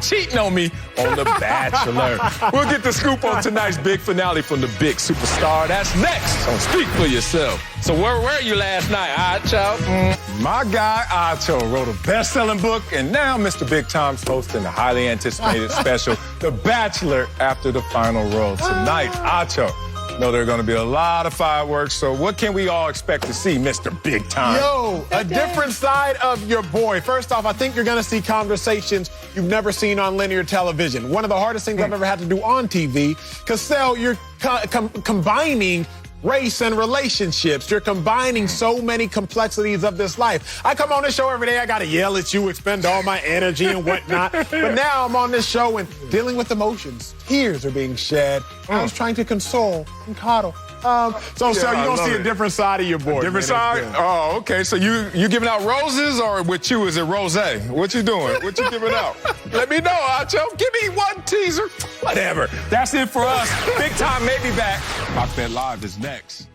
Cheating on me on The Bachelor. We'll get the scoop on tonight's big finale from the big superstar. That's next on Speak for Yourself. So where were you last night, Acho? My guy Acho wrote a best-selling book, and now Mr. Big Time's hosting the highly anticipated special, The Bachelor, after the final rose. Tonight, Acho. Know there are going to be a lot of fireworks, so what can we all expect to see, Mr. Big Time?
Yo, a different side of your boy. First off, I think you're going to see conversations you've never seen on linear television. One of the hardest things I've ever had to do on TV, because, Sel, you're combining race and relationships. You're combining so many complexities of this life. I come on this show every day, I gotta yell at you, expend all my energy and whatnot. But now I'm on this show and dealing with emotions. Tears are being shed. I was trying to console and coddle. So you're gonna see a different side of your boy.
Different side? Oh, okay. So you giving out roses, or with you is it rosé? What you doing? What you giving out? Let me know, Acho. Give me one teaser. Whatever. That's it for us. Big Time may be back. Rock That Live is next.